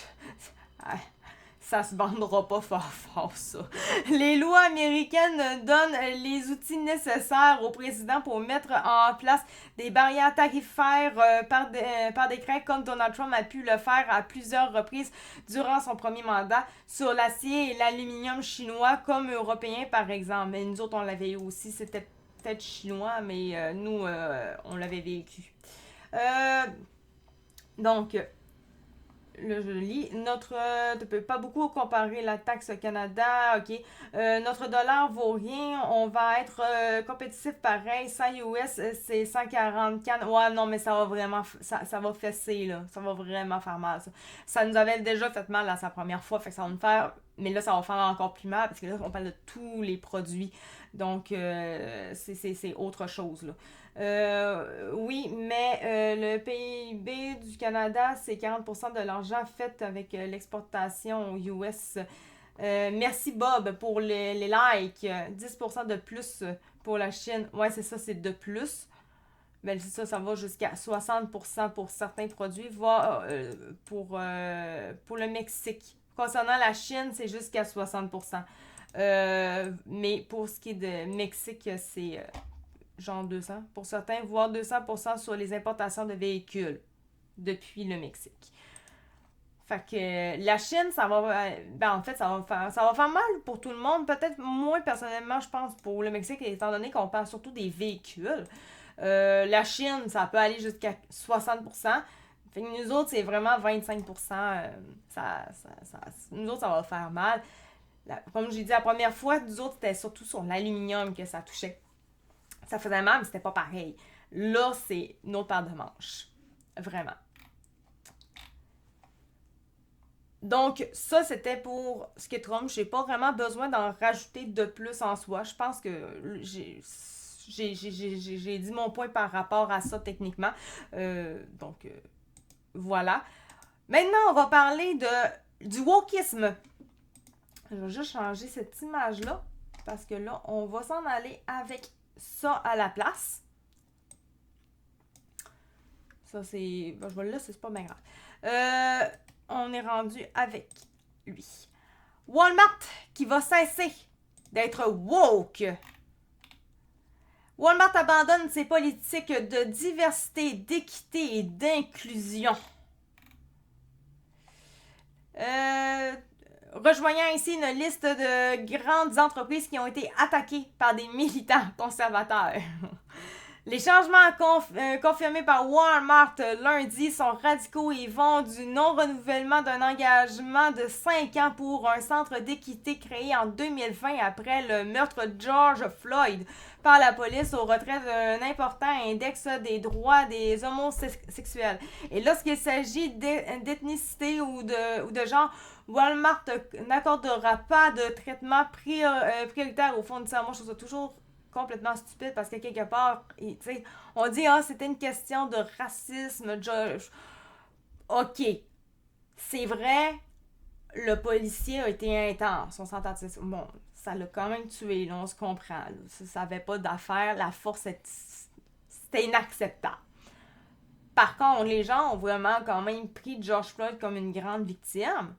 ça se vendra pas fort, ça. Les lois américaines donnent les outils nécessaires au président pour mettre en place des barrières tarifaires par décret, comme Donald Trump a pu le faire à plusieurs reprises durant son premier mandat sur l'acier et l'aluminium chinois comme européen, par exemple. Mais nous autres, on l'avait eu aussi, c'était peut-être chinois, mais nous, on l'avait vécu. Donc, là, je lis. Tu peux pas beaucoup comparer la taxe au Canada, ok. Notre dollar vaut rien, on va être compétitif pareil. 100 US, c'est 140 cannes. Ouais, non, mais ça va vraiment, ça va fesser, là. Ça va vraiment faire mal, ça. Ça nous avait déjà fait mal, là, sa première fois, fait que ça va nous faire, mais là, ça va faire encore plus mal, parce que là, on parle de tous les produits. Donc, c'est autre chose, là. Oui, mais le PIB du Canada, c'est 40% de l'argent fait avec l'exportation aux US. Merci Bob pour les likes. 10% de plus pour la Chine. Ouais, c'est ça, c'est de plus. Ben, c'est ça va jusqu'à 60% pour certains produits, voire pour le Mexique. Concernant la Chine, c'est jusqu'à 60%. Mais pour ce qui est de Mexique, c'est genre 200 pour certains, voire 200% sur les importations de véhicules depuis le Mexique. Fait que la Chine, ça va... Ben en fait, ça va faire mal pour tout le monde. Peut-être moins personnellement, je pense, pour le Mexique, étant donné qu'on parle surtout des véhicules. La Chine, ça peut aller jusqu'à 60%. Fait que nous autres, c'est vraiment 25%. Nous autres, ça va faire mal. Comme j'ai dit la première fois, nous autres, c'était surtout sur l'aluminium que ça touchait. Ça faisait mal, mais c'était pas pareil. Là, c'est une autre paire de manches. Vraiment. Donc, ça, c'était pour ce qui est Trump. J'ai pas vraiment besoin d'en rajouter de plus en soi. Je pense que j'ai dit mon point par rapport à ça techniquement. Donc, voilà. Maintenant, on va parler du wokisme. Je vais juste changer cette image-là. Parce que là, on va s'en aller avec ça à la place. Ça, c'est... Ben, je vais le laisser, c'est pas bien grave. On est rendu avec lui. Walmart qui va cesser d'être woke. Walmart abandonne ses politiques de diversité, d'équité et d'inclusion. Rejoignant ainsi une liste de grandes entreprises qui ont été attaquées par des militants conservateurs. Les changements confirmés par Walmart lundi sont radicaux et vont du non-renouvellement d'un engagement de 5 ans pour un centre d'équité créé en 2020 après le meurtre de George Floyd par la police au retrait d'un important index des droits des homosexuels. Et lorsqu'il s'agit d'ethnicité ou de genre, Walmart n'accordera pas de traitement prioritaire aux fournisseurs. Moi, je trouve ça toujours complètement stupide parce que quelque part, on dit c'était une question de racisme. Ok, c'est vrai, le policier a été intense, on s'entend. Bon, ça l'a quand même tué, là, on se comprend. Là. Ça n'avait pas d'affaire, la force, c'était inacceptable. Par contre, les gens ont vraiment quand même pris George Floyd comme une grande victime.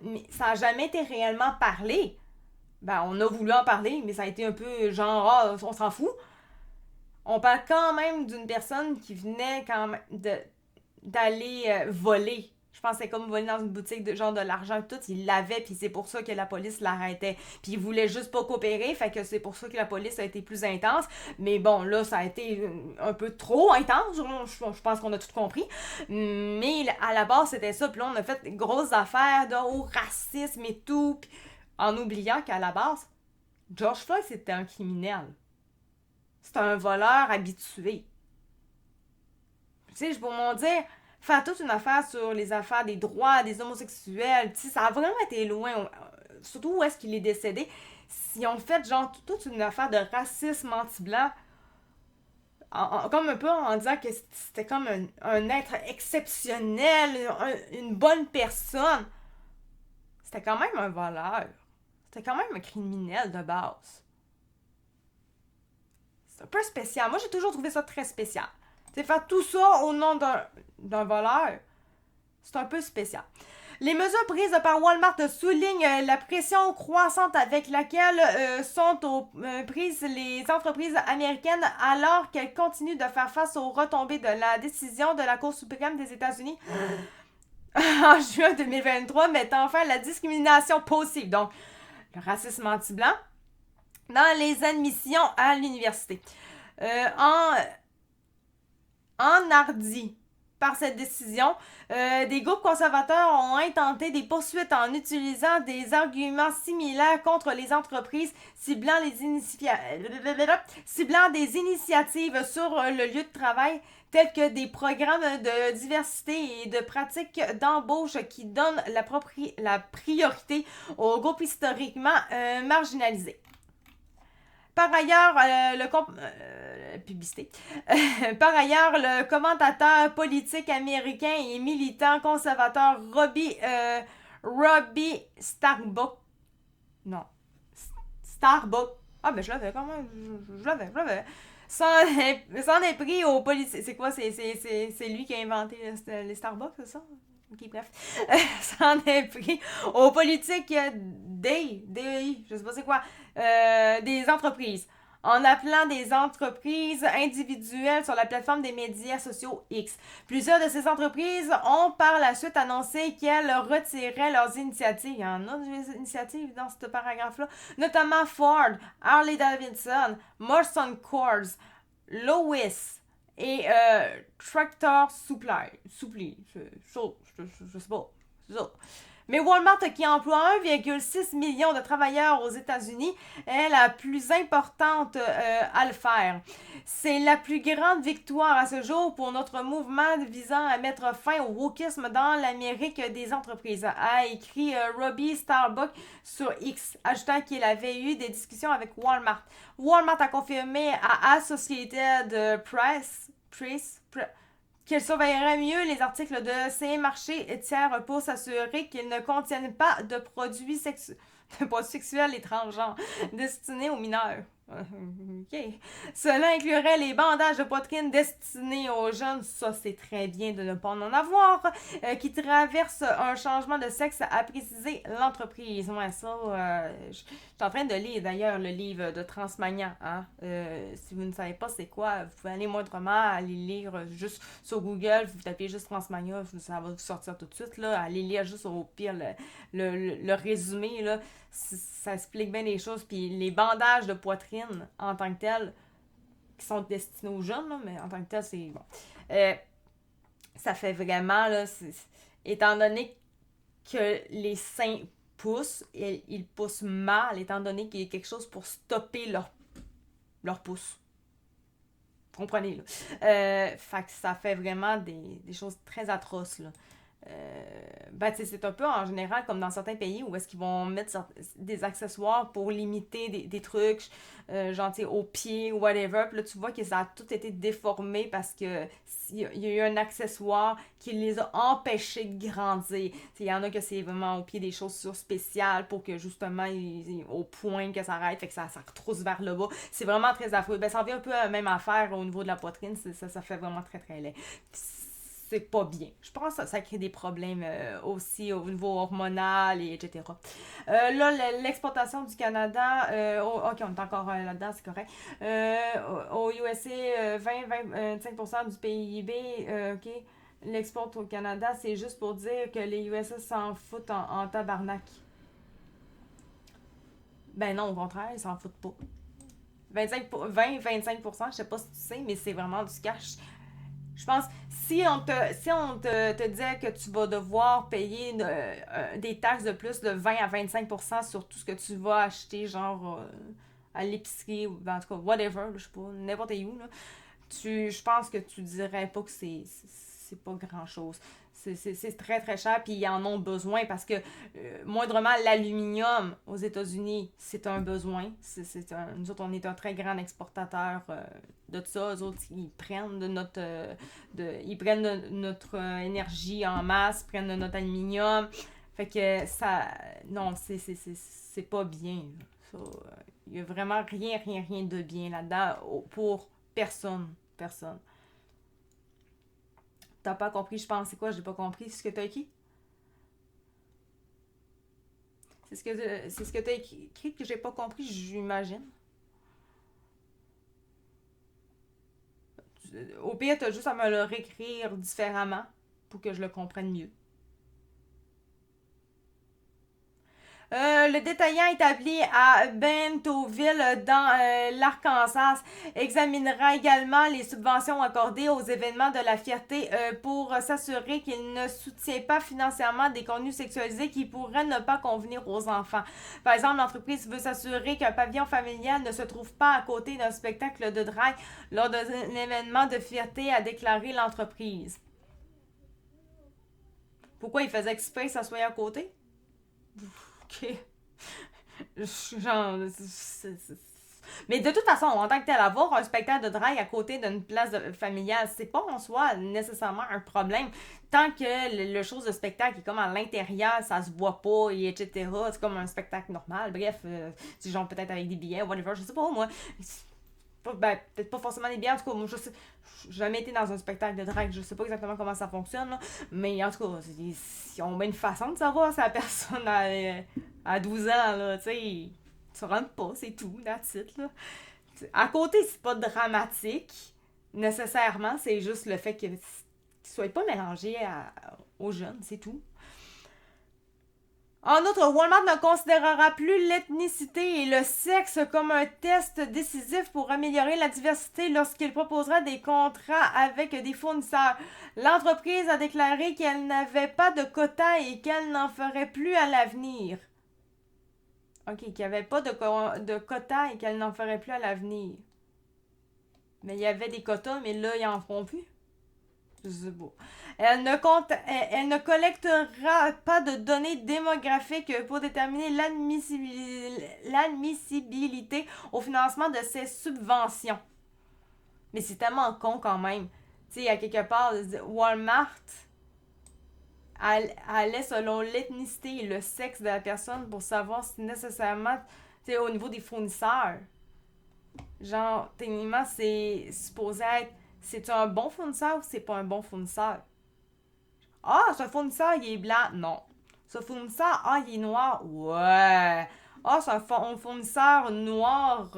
Mais ça n'a jamais été réellement parlé. Ben, on a voulu en parler, mais ça a été un peu genre, on s'en fout. On parle quand même d'une personne qui venait quand même d'aller voler. Je pense que c'est comme voler dans une boutique de genre de l'argent tout. Il l'avait, puis c'est pour ça que la police l'arrêtait. Puis il voulait juste pas coopérer, fait que c'est pour ça que la police a été plus intense. Mais bon, là, ça a été un peu trop intense. Je pense qu'on a tout compris. Mais à la base, c'était ça. Puis là, on a fait des grosses affaires de racisme et tout. Puis en oubliant qu'à la base, George Floyd, c'était un criminel. C'était un voleur habitué. Tu sais, pour m'en dire, faire toute une affaire sur les affaires des droits des homosexuels, tu sais, ça a vraiment été loin. Surtout où est-ce qu'il est décédé. Si on fait genre toute une affaire de racisme anti-blanc, comme un peu en disant que c'était comme un être exceptionnel, une bonne personne, c'était quand même un voleur. C'était quand même un criminel de base. C'est un peu spécial. Moi, j'ai toujours trouvé ça très spécial. Tu sais, faire tout ça au nom d'un voleur, c'est un peu spécial. Les mesures prises par Walmart soulignent la pression croissante avec laquelle sont prises les entreprises américaines alors qu'elles continuent de faire face aux retombées de la décision de la Cour suprême des États-Unis en juin 2023 mettant fin à la discrimination possible, donc le racisme anti-blanc, dans les admissions à l'université. Enhardis par cette décision, des groupes conservateurs ont intenté des poursuites en utilisant des arguments similaires contre les entreprises ciblant des initiatives sur le lieu de travail tels que des programmes de diversité et de pratiques d'embauche qui donnent la priorité aux groupes historiquement marginalisés. Par ailleurs, Par ailleurs, le commentateur politique américain et militant conservateur Robbie Starbuck. Starbuck. Ah, ben je l'avais quand même. Je l'avais. S'en est pris aux politiques. C'est quoi? C'est lui qui a inventé les Starbucks, c'est ça? Ok, bref. S'en est pris aux politiques je sais pas c'est quoi, des entreprises, en appelant des entreprises individuelles sur la plateforme des médias sociaux X. Plusieurs de ces entreprises ont par la suite annoncé qu'elles retiraient leurs initiatives. Il y en a des initiatives dans ce paragraphe-là, notamment Ford, Harley-Davidson, Morrison Coors, Lois et Tractor Supply. Je sais pas. Ça. Mais Walmart, qui emploie 1,6 million de travailleurs aux États-Unis, est la plus importante à le faire. C'est la plus grande victoire à ce jour pour notre mouvement visant à mettre fin au wokisme dans l'Amérique des entreprises, a écrit Robbie Starbuck sur X, ajoutant qu'il avait eu des discussions avec Walmart. Walmart a confirmé à Associated Press qu'il surveillerait mieux les articles de ces marchés tiers pour s'assurer qu'ils ne contiennent pas de produits sexuels étrangers destinés aux mineurs. OK. Cela inclurait les bandages de poitrine destinés aux jeunes, ça c'est très bien de ne pas en avoir, qui traversent un changement de sexe, a précisé l'entreprise. Ouais, ça, je suis en train de lire d'ailleurs le livre de Transmania. Hein? Si vous ne savez pas c'est quoi, vous pouvez aller moindrement aller lire juste sur Google, vous tapez juste Transmania, ça va vous sortir tout de suite. Là. Allez lire juste au pire le résumé, là. Ça explique bien les choses. Puis les bandages de poitrine en tant que tels, qui sont destinés aux jeunes, là, mais en tant que tel, c'est bon. Ça fait vraiment, là, étant donné que les seins poussent, ils poussent mal, étant donné qu'il y a quelque chose pour stopper leur pouce. Comprenez, là. Fait que ça fait vraiment des choses très atroces, là. C'est un peu en général comme dans certains pays où est-ce qu'ils vont mettre des accessoires pour limiter des trucs, genre aux pieds ou whatever. Puis là, tu vois que ça a tout été déformé parce que il y a eu un accessoire qui les a empêchés de grandir. Il y en a que c'est vraiment au pied des chaussures spéciales pour que justement, au point que ça arrête, fait que ça retrousse vers le bas. C'est vraiment très affreux. Ça revient un peu à la même affaire au niveau de la poitrine. Ça fait vraiment très très laid. C'est pas bien. Je pense que ça crée des problèmes aussi au niveau hormonal, etc. Là, l'exportation du Canada, ok, on est encore là-dedans, c'est correct. Au USA, 20-25% du PIB, ok, l'export au Canada, c'est juste pour dire que les USA s'en foutent en tabarnak. Ben non, au contraire, ils s'en foutent pas. 20-25%, je sais pas si tu sais, mais c'est vraiment du cash. Je pense, si on te disait que tu vas devoir payer des taxes de plus de 20 à 25% sur tout ce que tu vas acheter, genre à l'épicerie, ou en tout cas, whatever, je sais pas, n'importe où, là, je pense que tu dirais pas que c'est pas grand-chose. C'est très très cher, puis ils en ont besoin parce que moindrement l'aluminium aux États-Unis, c'est un besoin. Nous autres, on est un très grand exportateur de ça. Eux autres, ils prennent notre énergie en masse, prennent de notre aluminium. Fait que ça. Non, c'est pas bien. Il y a vraiment rien de bien là-dedans pour personne. T'as pas compris, je pense. C'est quoi? J'ai pas compris ce que t'as écrit? C'est ce que tu as écrit que j'ai pas compris, j'imagine. Au pire, tu as juste à me le réécrire différemment pour que je le comprenne mieux. Le détaillant établi à Bentonville dans l'Arkansas examinera également les subventions accordées aux événements de la fierté pour s'assurer qu'il ne soutient pas financièrement des contenus sexualisés qui pourraient ne pas convenir aux enfants. Par exemple, l'entreprise veut s'assurer qu'un pavillon familial ne se trouve pas à côté d'un spectacle de drague lors d'un événement de fierté, a déclaré l'entreprise. Pourquoi il faisait exprès que ça soit à côté? Ok. Genre. Mais de toute façon, en tant que tel, avoir un spectacle de drague à côté d'une place familiale, c'est pas en soi nécessairement un problème. Tant que le chose de spectacle est comme à l'intérieur, ça se voit pas, et etc. C'est comme un spectacle normal. Bref, genre peut-être avec des billets, whatever, je sais pas, moi. Peut-être pas forcément des billets, en tout cas, moi, je sais. J'ai jamais été dans un spectacle de drague, je sais pas exactement comment ça fonctionne, là. Mais en tout cas, ils ont bien une façon de savoir si la personne a 12 ans, là, tu sais. Tu rentres pas, c'est tout, that's it, là. À côté, c'est pas dramatique, nécessairement, c'est juste le fait qu'ils ne soient pas mélangés aux jeunes, c'est tout. En outre, Walmart ne considérera plus l'ethnicité et le sexe comme un test décisif pour améliorer la diversité lorsqu'il proposera des contrats avec des fournisseurs. L'entreprise a déclaré qu'elle n'avait pas de quota et qu'elle n'en ferait plus à l'avenir. Ok, qu'il n'y avait pas de quota et qu'elle n'en ferait plus à l'avenir. Mais il y avait des quotas, mais là, ils n'en feront plus. Je sais pas. Elle ne collectera pas de données démographiques pour déterminer l'admissibilité au financement de ces subventions. Mais c'est tellement con quand même. Tu sais, à quelque part, Walmart allait selon l'ethnicité et le sexe de la personne pour savoir si nécessairement, tu sais, au niveau des fournisseurs. Genre, techniquement, c'est supposé être, c'est-tu un bon fournisseur ou c'est pas un bon fournisseur? Ah, ce fournisseur, il est blanc. Non. Ce fournisseur, ah, il est noir. Ouais. Ah, c'est un fournisseur noir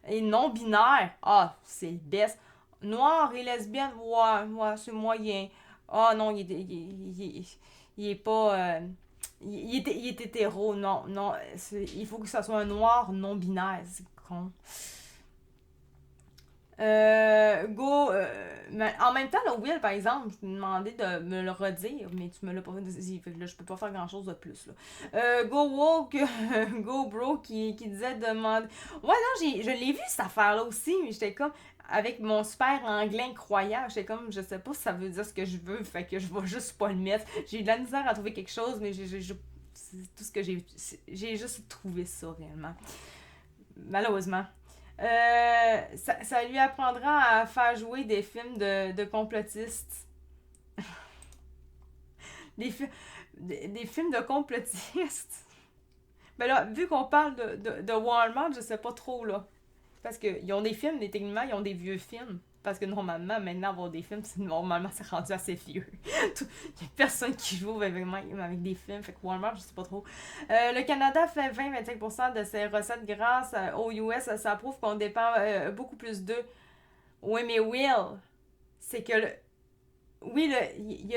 et non-binaire. Ah, c'est le best. Noir et lesbienne, ouais, c'est moyen. Ah, non, il est pas... il est hétéro, non, il faut que ça soit un noir non-binaire, c'est con. En même temps, le Will, par exemple, je t'ai demandé de me le redire, mais tu me l'as pas dit. Fait que là, je peux pas faire grand chose de plus. Là. Go Woke, Go Bro qui disait demander. Ouais, non, je l'ai vu cette affaire-là aussi, mais j'étais comme. Avec mon super anglais incroyable, j'étais comme, je sais pas si ça veut dire ce que je veux, fait que je vais juste pas le mettre. J'ai eu de la misère à trouver quelque chose, mais c'est tout ce que j'ai juste trouvé ça réellement. Malheureusement. Ça lui apprendra à faire jouer des films de complotistes. des films de complotistes. Mais là, vu qu'on parle de Walmart, je sais pas trop, là. Parce qu'ils ont des films, mais techniquement, ils ont des vieux films. Parce que normalement, maintenant, avoir des films, normalement, c'est rendu assez vieux. Il n'y a personne qui joue avec des films. Fait que Walmart, je sais pas trop. Le Canada fait 20-25% de ses recettes grâce aux US. Ça prouve qu'on dépend beaucoup plus d'eux. Oui, mais Will, c'est que oui, il y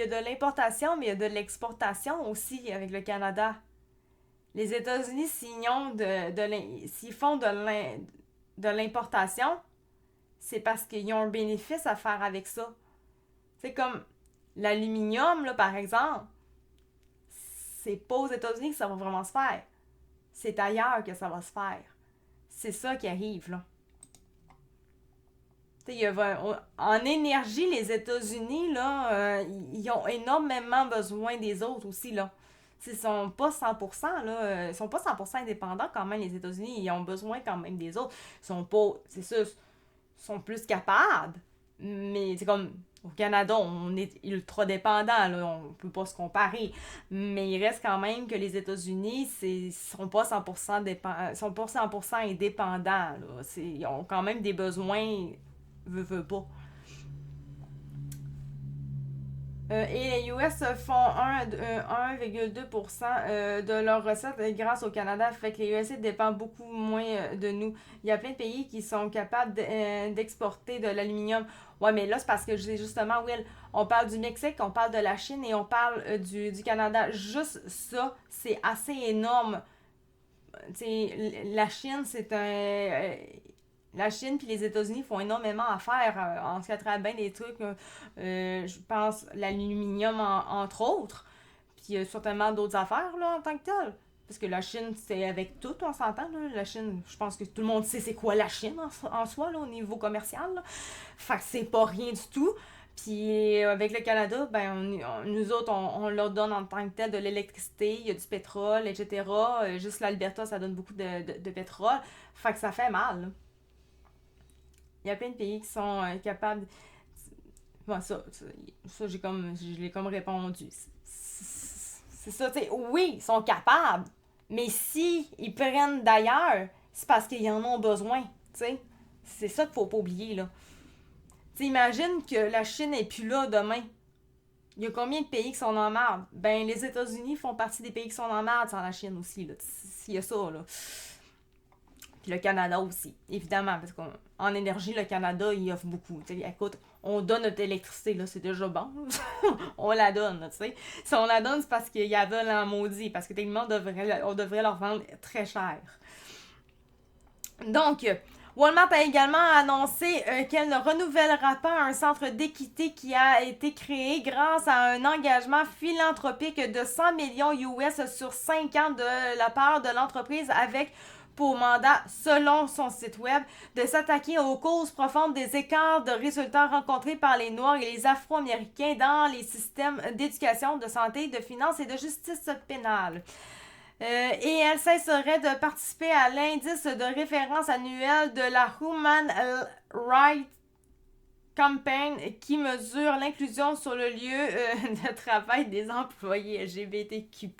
a de l'importation, mais il y a de l'exportation aussi avec le Canada. Les États-Unis, s'ils font de l'importation, c'est parce qu'ils ont un bénéfice à faire avec ça. C'est comme l'aluminium, là, par exemple. C'est pas aux États-Unis que ça va vraiment se faire. C'est ailleurs que ça va se faire. C'est ça qui arrive, là. En énergie, les États-Unis, là, ils ont énormément besoin des autres aussi, là. Ils sont pas 100%, là. Ils sont pas 100% indépendants quand même, les États-Unis. Ils ont besoin quand même des autres. Ils sont pas... C'est sûr, sont plus capables. Mais c'est comme... Au Canada, on est ultra dépendant, là, on peut pas se comparer. Mais il reste quand même que les États-Unis, sont pas 100% sont pas 100% indépendants. Là. Ils ont quand même des besoins, veut pas. Et les US font 1,2% de leurs recettes grâce au Canada. Fait que les USA dépendent beaucoup moins de nous. Il y a plein de pays qui sont capables d'exporter de l'aluminium. Ouais, mais là, c'est parce que justement, Will, on parle du Mexique, on parle de la Chine et on parle du Canada. Juste ça, c'est assez énorme. T'sais, la Chine, c'est un... la Chine puis les États-Unis font énormément affaire en ce qui a trait à bien des trucs. Je pense l'aluminium entre autres. Puis il y a certainement d'autres affaires là, en tant que tel. Parce que la Chine, c'est avec tout, on s'entend. Là. La Chine, je pense que tout le monde sait c'est quoi la Chine en soi, là, au niveau commercial. Là. Fait que c'est pas rien du tout. Puis avec le Canada, ben nous autres, on leur donne en tant que tel de l'électricité, il y a du pétrole, etc. Juste l'Alberta, ça donne beaucoup de pétrole. Fait que ça fait mal. Là. Il y a plein de pays qui sont capables. Bon, ça je l'ai comme répondu. C'est ça, tu sais. Oui, ils sont capables. Mais si ils prennent d'ailleurs, c'est parce qu'ils en ont besoin. Tu sais. C'est ça qu'il faut pas oublier, là. Tu imagines que la Chine n'est plus là demain. Il y a combien de pays qui sont en merde? Ben, les États-Unis font partie des pays qui sont en merde sans la Chine aussi, là. Il y a ça, là. Puis le Canada aussi, évidemment, parce qu'en énergie, le Canada, il offre beaucoup. T'sais, écoute, on donne notre électricité, là, c'est déjà bon. On la donne, tu sais. Si on la donne, c'est parce qu'il y avait en maudit, parce que techniquement, on devrait leur vendre très cher. Donc, Walmart a également annoncé qu'elle ne renouvellera pas un centre d'équité qui a été créé grâce à un engagement philanthropique de 100 millions US sur 5 ans de la part de l'entreprise avec pour mandat, selon son site web, de s'attaquer aux causes profondes des écarts de résultats rencontrés par les Noirs et les Afro-Américains dans les systèmes d'éducation, de santé, de finances et de justice pénale. Et elle cesserait de participer à l'indice de référence annuel de la Human Rights Campaign qui mesure l'inclusion sur le lieu de travail des employés LGBTQ+.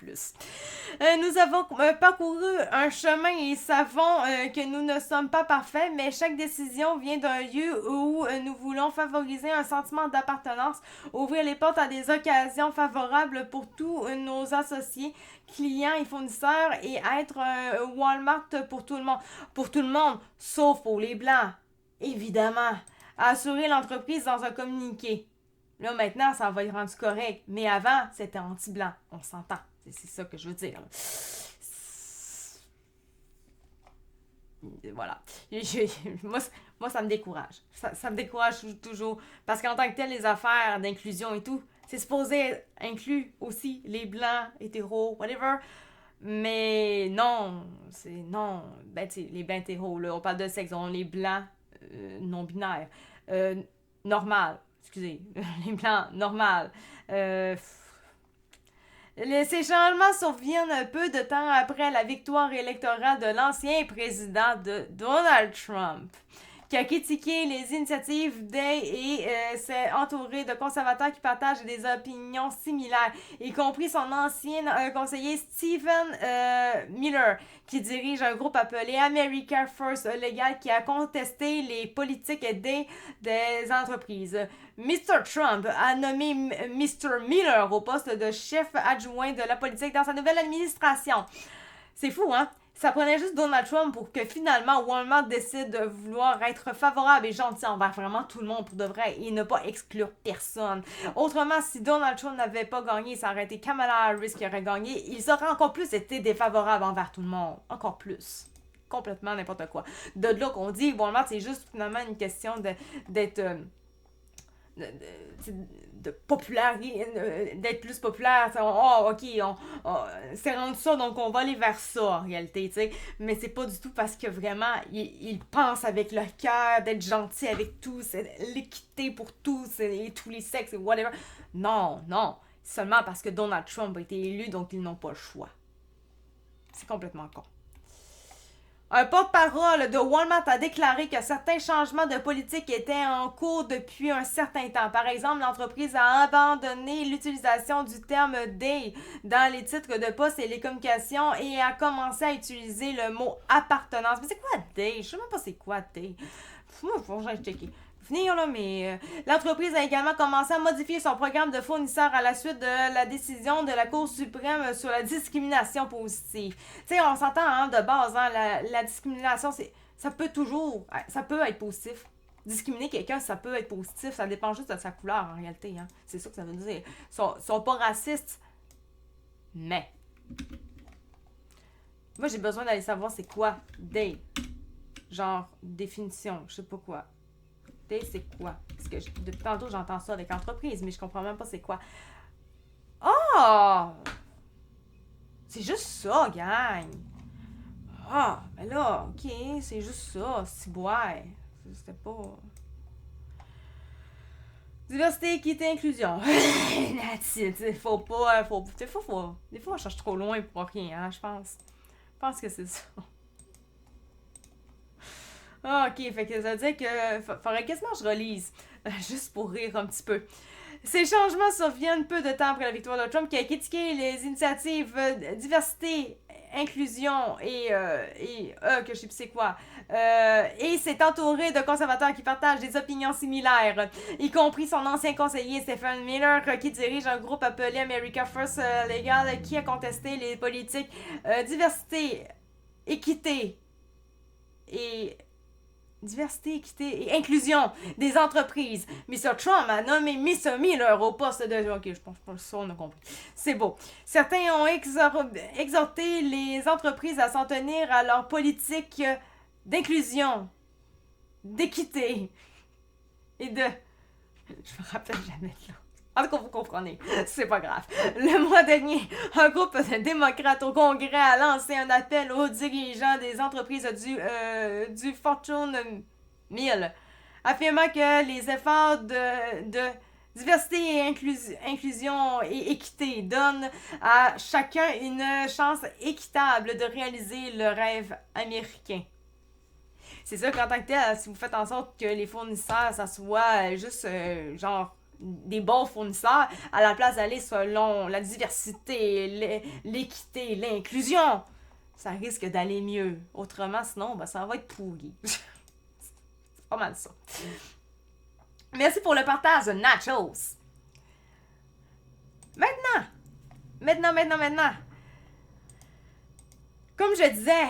Nous avons parcouru un chemin et savons que nous ne sommes pas parfaits, mais chaque décision vient d'un lieu où nous voulons favoriser un sentiment d'appartenance, ouvrir les portes à des occasions favorables pour tous nos associés, clients et fournisseurs et être un Walmart pour tout le monde. Pour tout le monde, sauf pour les Blancs, évidemment. A assuré l'entreprise dans un communiqué. Là, maintenant, ça va être rendu correct. Mais avant, c'était anti-blanc. On s'entend. C'est ça que je veux dire. Voilà. Moi, ça me décourage. Ça me décourage toujours. Parce qu'en tant que tel, les affaires d'inclusion et tout, c'est supposé être inclus aussi les blancs, hétéros, whatever. Mais non, non. Ben, tu sais, les blancs hétéros, là, on parle de sexe, on les blancs non-binaires. Normal, excusez. Les blancs, normal. Ces changements surviennent peu de temps après la victoire électorale de l'ancien président de Donald Trump, qui a critiqué les initiatives Day et s'est entouré de conservateurs qui partagent des opinions similaires, y compris son ancien conseiller Stephen Miller, qui dirige un groupe appelé America First Legal qui a contesté les politiques Day des entreprises. Mr. Trump a nommé Mr. Miller au poste de chef adjoint de la politique dans sa nouvelle administration. C'est fou, hein? Ça prenait juste Donald Trump pour que finalement Walmart décide de vouloir être favorable et gentil envers vraiment tout le monde pour de vrai et ne pas exclure personne. Autrement, si Donald Trump n'avait pas gagné, ça aurait été Kamala Harris qui aurait gagné, il aurait encore plus été défavorable envers tout le monde. Encore plus. Complètement n'importe quoi. De là qu'on dit, Walmart, c'est juste finalement une question d'être... de popularité, d'être plus populaire. Ok, c'est rendu ça, donc on va aller vers ça en réalité, tu sais. Mais c'est pas du tout parce que vraiment, il pense avec le cœur d'être gentil avec tous, l'équité pour tous et tous les sexes et whatever. Non, seulement parce que Donald Trump a été élu, donc ils n'ont pas le choix. C'est complètement con. Un porte-parole de Walmart a déclaré que certains changements de politique étaient en cours depuis un certain temps. Par exemple, l'entreprise a abandonné l'utilisation du terme « day » dans les titres de poste et les communications et a commencé à utiliser le mot « appartenance ». Mais c'est quoi « day » ? Je sais même pas c'est quoi « day ». Moi, faut que j'aille checker. finir, là, mais l'entreprise a également commencé à modifier son programme de fournisseurs à la suite de la décision de la Cour suprême sur la discrimination positive. Tu sais, on s'entend, hein, de base, hein, la discrimination, ça peut être positif. Discriminer quelqu'un, ça peut être positif, ça dépend juste de sa couleur, en réalité, hein. C'est ça que ça veut dire. Ils sont pas racistes, mais... Moi, j'ai besoin d'aller savoir c'est quoi des... Genre, définition, je sais pas quoi. C'est quoi? Parce que depuis tantôt, j'entends ça avec entreprise, mais je comprends même pas c'est quoi. Oh! C'est juste ça, gang! Ah, ben là, ok, c'est juste ça, c'est boire. C'était pas... Diversité, équité, inclusion. Faut pas... Des fois, on cherche trop loin pour rien, hein, je pense. Je pense que c'est ça. Ah, ok, fait que ça veut dire que faudrait quasiment que je relise, juste pour rire un petit peu. Ces changements surviennent peu de temps après la victoire de Trump, qui a critiqué les initiatives diversité, inclusion que je sais plus c'est quoi. Et s'est entouré de conservateurs qui partagent des opinions similaires, y compris son ancien conseiller Stephen Miller, qui dirige un groupe appelé America First Legal, qui a contesté les politiques diversité, équité équité et inclusion des entreprises. Mr. Trump a nommé Mr. Miller au poste de... Ok, je pense que ça, on a compris. C'est beau. Certains ont exhorté les entreprises à s'en tenir à leur politique d'inclusion, d'équité et de... Je me rappelle jamais de là. En tout cas, vous comprenez, c'est pas grave. Le mois dernier, un groupe de démocrates au Congrès a lancé un appel aux dirigeants des entreprises du Fortune 1000, affirmant que les efforts de diversité et inclusion et équité donnent à chacun une chance équitable de réaliser le rêve américain. C'est sûr qu'en tant que tel, si vous faites en sorte que les fournisseurs, ça soit juste genre des bons fournisseurs, à la place d'aller selon la diversité, l'équité, l'inclusion, ça risque d'aller mieux. Autrement, sinon, ben, ça va être pourri. C'est pas mal ça. Merci pour le partage de nachos. Maintenant. Comme je disais,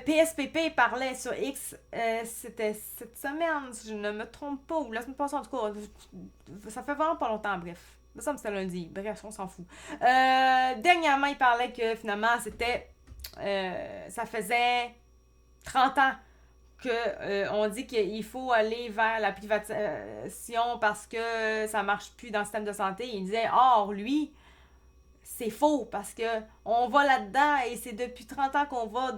PSPP parlait sur X, c'était cette semaine, si je ne me trompe pas, ou la semaine passée en tout cas, ça fait vraiment pas longtemps, bref. Ça me semble que c'était lundi, bref, on s'en fout. Dernièrement, il parlait que finalement, c'était, ça faisait 30 ans que on dit qu'il faut aller vers la privatisation parce que ça marche plus dans le système de santé. Il disait, or, lui... C'est faux parce que on va là-dedans et c'est depuis 30 ans qu'on va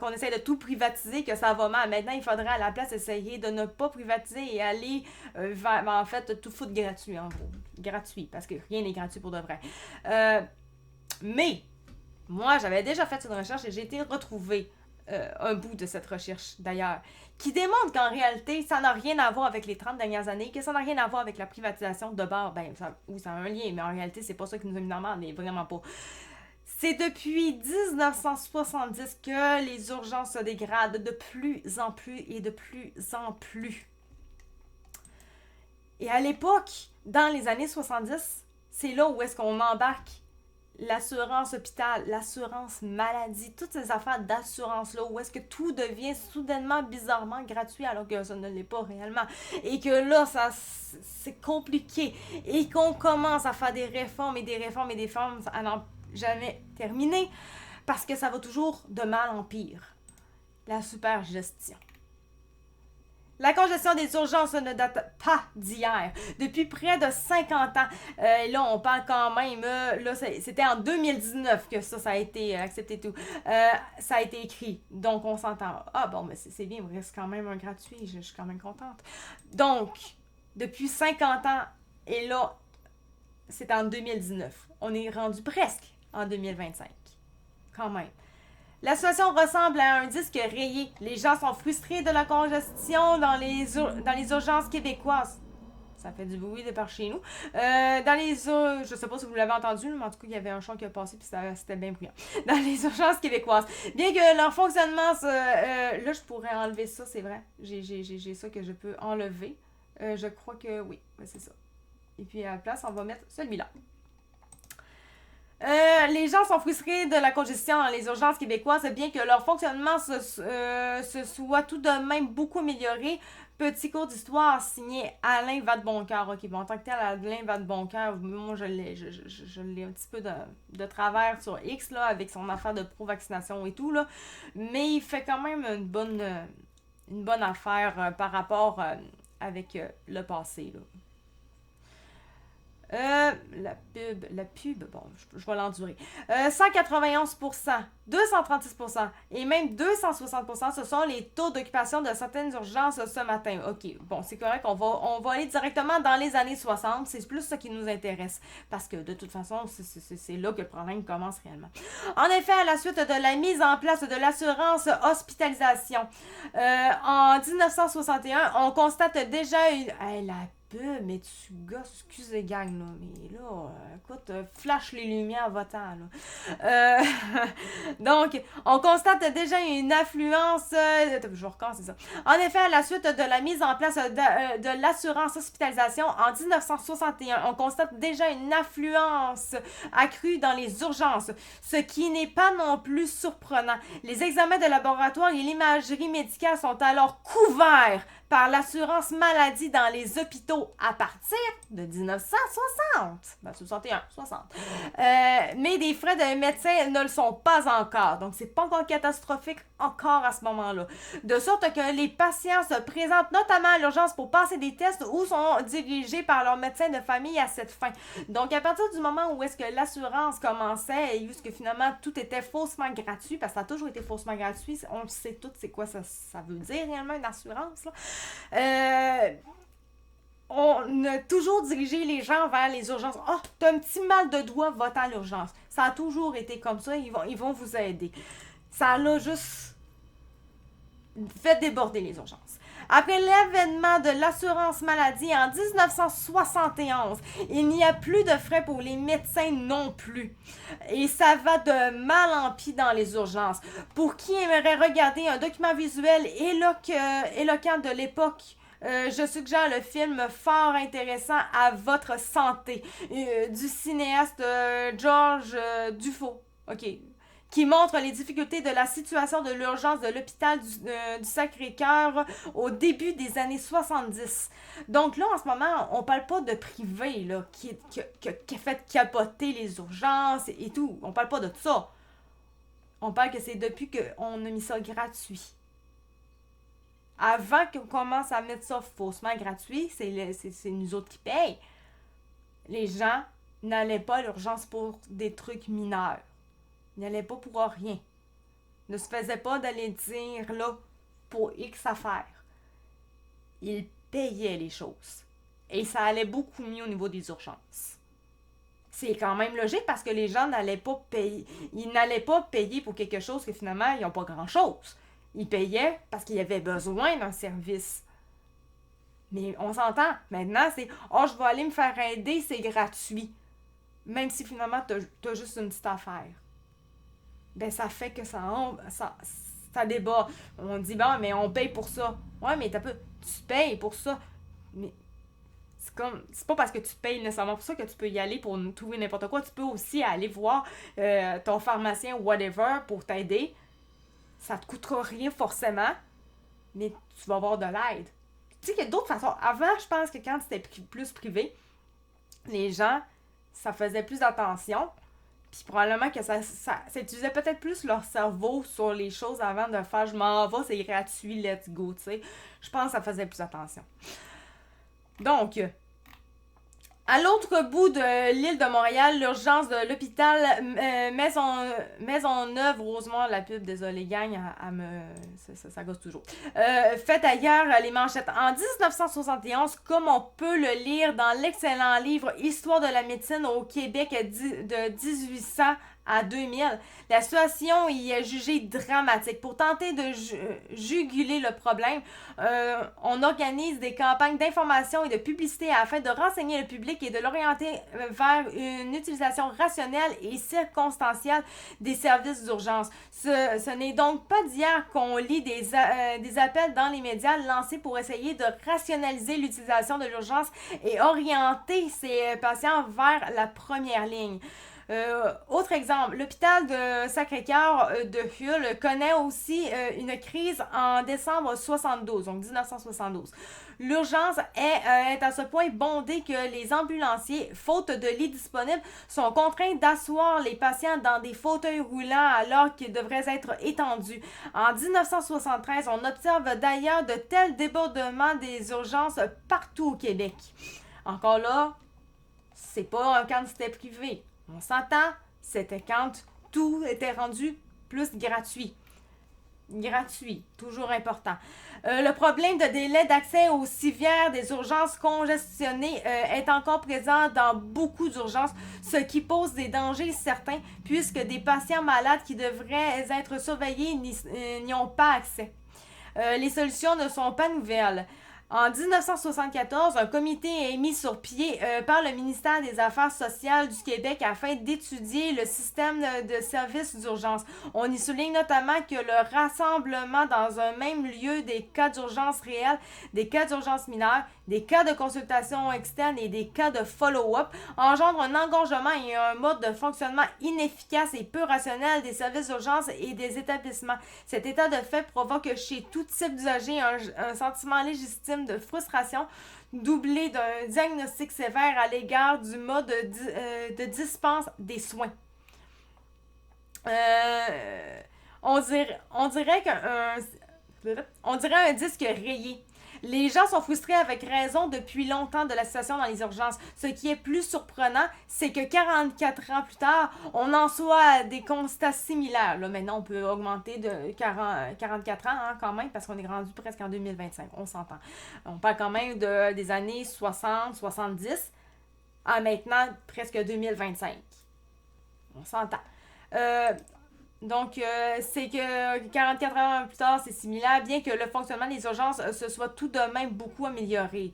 qu'on essaie de tout privatiser que ça va mal. Maintenant, il faudrait à la place essayer de ne pas privatiser et aller vers, en fait, tout foutre gratuit, en gros. Gratuit, parce que rien n'est gratuit pour de vrai. Mais, moi, j'avais déjà fait une recherche et j'ai été retrouver un bout de cette recherche, d'ailleurs, qui démontre qu'en réalité, ça n'a rien à voir avec les 30 dernières années, que ça n'a rien à voir avec la privatisation de bord. Ben, ça a un lien, mais en réalité, c'est pas ça qui nous a mis dans le mal, mais vraiment pas. C'est depuis 1970 que les urgences se dégradent de plus en plus et de plus en plus. Et à l'époque, dans les années 70, c'est là où est-ce qu'on embarque l'assurance hôpital, l'assurance maladie, toutes ces affaires d'assurance-là, où est-ce que tout devient soudainement, bizarrement gratuit alors que ça ne l'est pas réellement. Et que là, c'est compliqué. Et qu'on commence à faire des réformes à n'en jamais terminer, parce que ça va toujours de mal en pire. La supergestion. La congestion des urgences ne date pas d'hier. Depuis près de 50 ans. Là, on parle quand même... là, c'était en 2019 que ça a été accepté tout. Ça a été écrit. Donc, on s'entend. Ah bon, mais c'est bien, il reste quand même un gratuit. Je suis quand même contente. Donc, depuis 50 ans, et là, c'est en 2019. On est rendu presque en 2025. Quand même. La situation ressemble à un disque rayé. Les gens sont frustrés de la congestion dans les urgences québécoises. Ça fait du bruit de par chez nous. Dans les je sais pas si vous l'avez entendu, mais en tout cas, il y avait un chant qui a passé, puis c'était bien bruyant. Dans les urgences québécoises. Bien que leur fonctionnement, là, je pourrais enlever ça, c'est vrai. J'ai ça que je peux enlever. Je crois que oui, c'est ça. Et puis à la place, on va mettre celui-là. Les gens sont frustrés de la congestion dans les urgences québécoises, bien que leur fonctionnement se soit tout de même beaucoup amélioré. Petit cours d'histoire signé Alain Vadeboncoeur. Ok, bon, en tant que tel, Alain Vadeboncoeur, moi je l'ai un petit peu de travers sur X là, avec son affaire de pro-vaccination et tout, là. Mais il fait quand même une bonne affaire par rapport avec le passé, là. La pub, bon, je vais l'endurer. 191%, 236% et même 260%, ce sont les taux d'occupation de certaines urgences ce matin. Ok, bon, c'est correct, on va aller directement dans les années 60, c'est plus ça qui nous intéresse, parce que de toute façon, c'est là que le problème commence réellement. En effet, à la suite de la mise en place de l'assurance hospitalisation, en 1961, on constate déjà une... mais tu gosses, excusez gang, là, mais là, écoute, flash les lumières votant, là. Donc, on constate déjà une affluence, je recommence, c'est ça. En effet, à la suite de la mise en place de l'assurance hospitalisation en 1961, on constate déjà une affluence accrue dans les urgences, ce qui n'est pas non plus surprenant. Les examens de laboratoire et l'imagerie médicale sont alors couverts par l'assurance maladie dans les hôpitaux à partir de 1960. Ben, 61, 60. Mais des frais de médecin ne le sont pas encore. Donc, c'est pas encore catastrophique encore à ce moment-là. De sorte que les patients se présentent notamment à l'urgence pour passer des tests ou sont dirigés par leur médecin de famille à cette fin. Donc, à partir du moment où est-ce que l'assurance commençait et où est-ce que finalement tout était faussement gratuit, parce que ça a toujours été faussement gratuit, on le sait tous c'est quoi ça veut dire réellement une assurance, là. On a toujours dirigé les gens vers les urgences. Ah, oh, t'as un petit mal de doigt, va à l'urgence. Ça a toujours été comme ça, ils vont vous aider. Ça l'a juste fait déborder les urgences. Après l'avènement de l'assurance maladie en 1971, il n'y a plus de frais pour les médecins non plus. Et ça va de mal en pis dans les urgences. Pour qui aimerait regarder un document visuel éloquent de l'époque, je suggère le film fort intéressant À votre santé du cinéaste Georges Dufault. OK. Qui montre les difficultés de la situation de l'urgence de l'hôpital du Sacré-Cœur au début des années 70. Donc là, en ce moment, on parle pas de privé là, qui a fait capoter les urgences et tout. On parle pas de ça. On parle que c'est depuis qu'on a mis ça gratuit. Avant qu'on commence à mettre ça faussement gratuit, c'est nous autres qui payent. Les gens n'allaient pas à l'urgence pour des trucs mineurs. Ils n'allaient pas pour rien. Ne se faisaient pas d'aller dire là pour X affaires. Ils payaient les choses. Et ça allait beaucoup mieux au niveau des urgences. C'est quand même logique parce que les gens n'allaient pas payer. Ils n'allaient pas payer pour quelque chose que finalement, ils n'ont pas grand-chose. Ils payaient parce qu'ils avaient besoin d'un service. Mais on s'entend. Maintenant, c'est « Oh, je vais aller me faire aider, c'est gratuit. » Même si finalement, t'as juste une petite affaire. Ben, ça fait que ça débat. On dit, bon, mais on paye pour ça. Ouais, mais tu payes pour ça. Mais c'est pas parce que tu payes nécessairement pour ça que tu peux y aller pour trouver n'importe quoi. Tu peux aussi aller voir ton pharmacien ou whatever pour t'aider. Ça te coûtera rien forcément, mais tu vas avoir de l'aide. Tu sais qu'il y a d'autres façons. Avant, je pense que quand c'était plus privé, les gens, ça faisait plus attention. Puis probablement que ça utilisait peut-être plus leur cerveau sur les choses avant de faire « je m'en vais, c'est gratuit, let's go », tu sais. Je pense que ça faisait plus attention. Donc, à l'autre bout de l'île de Montréal, l'urgence de l'hôpital Maisonneuve, Rosemont, la pub, désolé gang, ça gosse toujours. Faites ailleurs les manchettes. En 1971, comme on peut le lire dans l'excellent livre Histoire de la médecine au Québec de 1800 à 2000. La situation y est jugée dramatique. Pour tenter de juguler le problème, on organise des campagnes d'information et de publicité afin de renseigner le public et de l'orienter vers une utilisation rationnelle et circonstancielle des services d'urgence. Ce n'est donc pas d'hier qu'on lit des appels dans les médias lancés pour essayer de rationaliser l'utilisation de l'urgence et orienter ces patients vers la première ligne. Autre exemple, l'hôpital de Sacré-Cœur de Hull connaît aussi une crise en décembre 72, donc 1972. L'urgence est à ce point bondée que les ambulanciers, faute de lits disponibles, sont contraints d'asseoir les patients dans des fauteuils roulants alors qu'ils devraient être étendus. En 1973, on observe d'ailleurs de tels débordements des urgences partout au Québec. Encore là, c'est pas quand c'était privé. On s'entend, c'était quand tout était rendu plus gratuit. Gratuit, toujours important. Le problème de délai d'accès aux civières des urgences congestionnées est encore présent dans beaucoup d'urgences, ce qui pose des dangers certains puisque des patients malades qui devraient être surveillés n'y ont pas accès. Les solutions ne sont pas nouvelles. En 1974, un comité est mis sur pied par le ministère des Affaires sociales du Québec afin d'étudier le système de services d'urgence. On y souligne notamment que le rassemblement dans un même lieu des cas d'urgence réels, des cas d'urgence mineure, des cas de consultation externe et des cas de follow-up engendre un engorgement et un mode de fonctionnement inefficace et peu rationnel des services d'urgence et des établissements. Cet état de fait provoque chez tout type d'usager un sentiment légitime de frustration, doublé d'un diagnostic sévère à l'égard du mode de dispense des soins. On dirait un disque rayé. Les gens sont frustrés avec raison depuis longtemps de la situation dans les urgences. Ce qui est plus surprenant, c'est que 44 ans plus tard, on en soit des constats similaires. Là, maintenant, on peut augmenter de 44 ans quand même, parce qu'on est rendu presque en 2025, on s'entend. On parle quand même des années 60, 70 à maintenant presque 2025. On s'entend. Donc, c'est que 44 ans plus tard, c'est similaire, bien que le fonctionnement des urgences se soit tout de même beaucoup amélioré.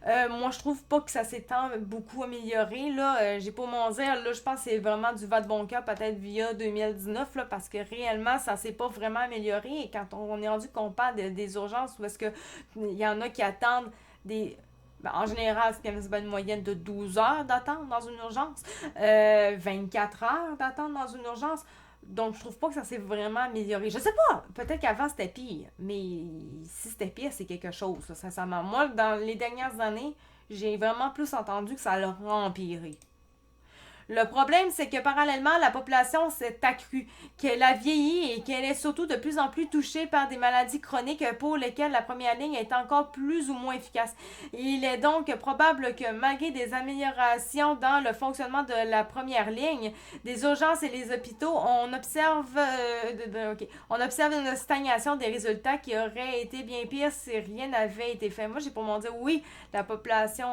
Moi, je trouve pas que ça s'est tant beaucoup amélioré, là. J'ai pas mon dire, là, je pense que c'est vraiment du va de bon cœur, peut-être via 2019, là, parce que réellement, ça s'est pas vraiment amélioré. Et quand on est rendu qu'on parle des urgences, où est-ce que il y en a qui attendent en général, c'est une moyenne de 12 heures d'attente dans une urgence, 24 heures d'attente dans une urgence. Donc, je trouve pas que ça s'est vraiment amélioré. Je sais pas, peut-être qu'avant c'était pire, mais si c'était pire, c'est quelque chose, là, sincèrement. Moi, dans les dernières années, j'ai vraiment plus entendu que ça l'a empiré. Le problème, c'est que parallèlement, la population s'est accrue, qu'elle a vieilli et qu'elle est surtout de plus en plus touchée par des maladies chroniques pour lesquelles la première ligne est encore plus ou moins efficace. Il est donc probable que malgré des améliorations dans le fonctionnement de la première ligne, des urgences et les hôpitaux, on observe une stagnation des résultats qui aurait été bien pire si rien n'avait été fait. Moi, j'ai pour mon dire, oui, la population...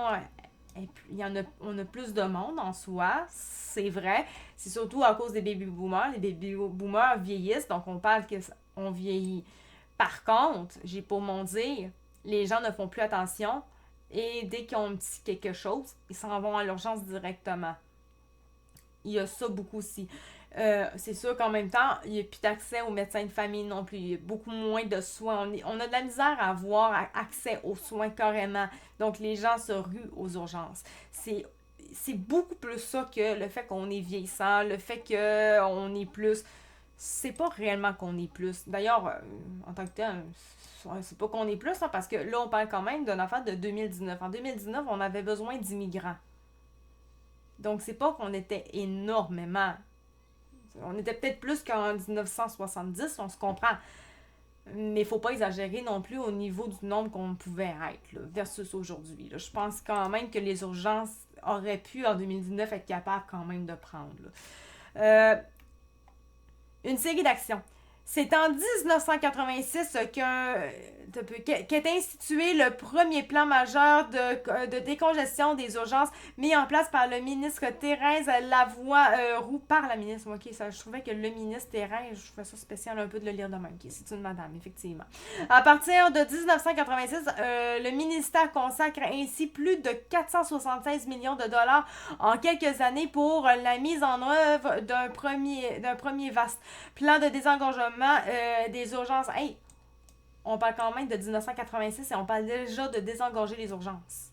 on a plus de monde en soi, c'est vrai. C'est surtout à cause des baby-boomers. Les baby-boomers vieillissent, donc on parle qu'on vieillit. Par contre, j'ai pour mon dire, les gens ne font plus attention et dès qu'ils ont un petit quelque chose, ils s'en vont à l'urgence directement. Il y a ça beaucoup aussi. C'est sûr qu'en même temps, il n'y a plus d'accès aux médecins de famille non plus. Il y a beaucoup moins de soins. On a de la misère à avoir accès aux soins carrément. Donc, les gens se ruent aux urgences. C'est beaucoup plus ça que le fait qu'on est vieillissant, le fait qu'on est plus. C'est pas réellement qu'on est plus. D'ailleurs, en tant que tel, c'est pas qu'on est plus, parce que là, on parle quand même d'une affaire de 2019. En 2019, on avait besoin d'immigrants. Donc, c'est pas qu'on était énormément. On était peut-être plus qu'en 1970, on se comprend. Mais il faut pas exagérer non plus au niveau du nombre qu'on pouvait être, là, versus aujourd'hui. Là. Je pense quand même que les urgences auraient pu, en 2019, être capables quand même de prendre. Une série d'actions. C'est en 1986 qu'est institué le premier plan majeur de décongestion des urgences mis en place par le ministre Thérèse Lavoie-Roux. Par la ministre, ok, ça, je trouvais que le ministre Thérèse, je trouvais ça spécial un peu de le lire de même. Okay, c'est une madame, effectivement. À partir de 1986, le ministère consacre ainsi plus de 476 millions de dollars en quelques années pour la mise en œuvre d'un premier vaste plan de désengorgement des urgences. Hey, on parle quand même de 1986 et on parle déjà de désengorger les urgences.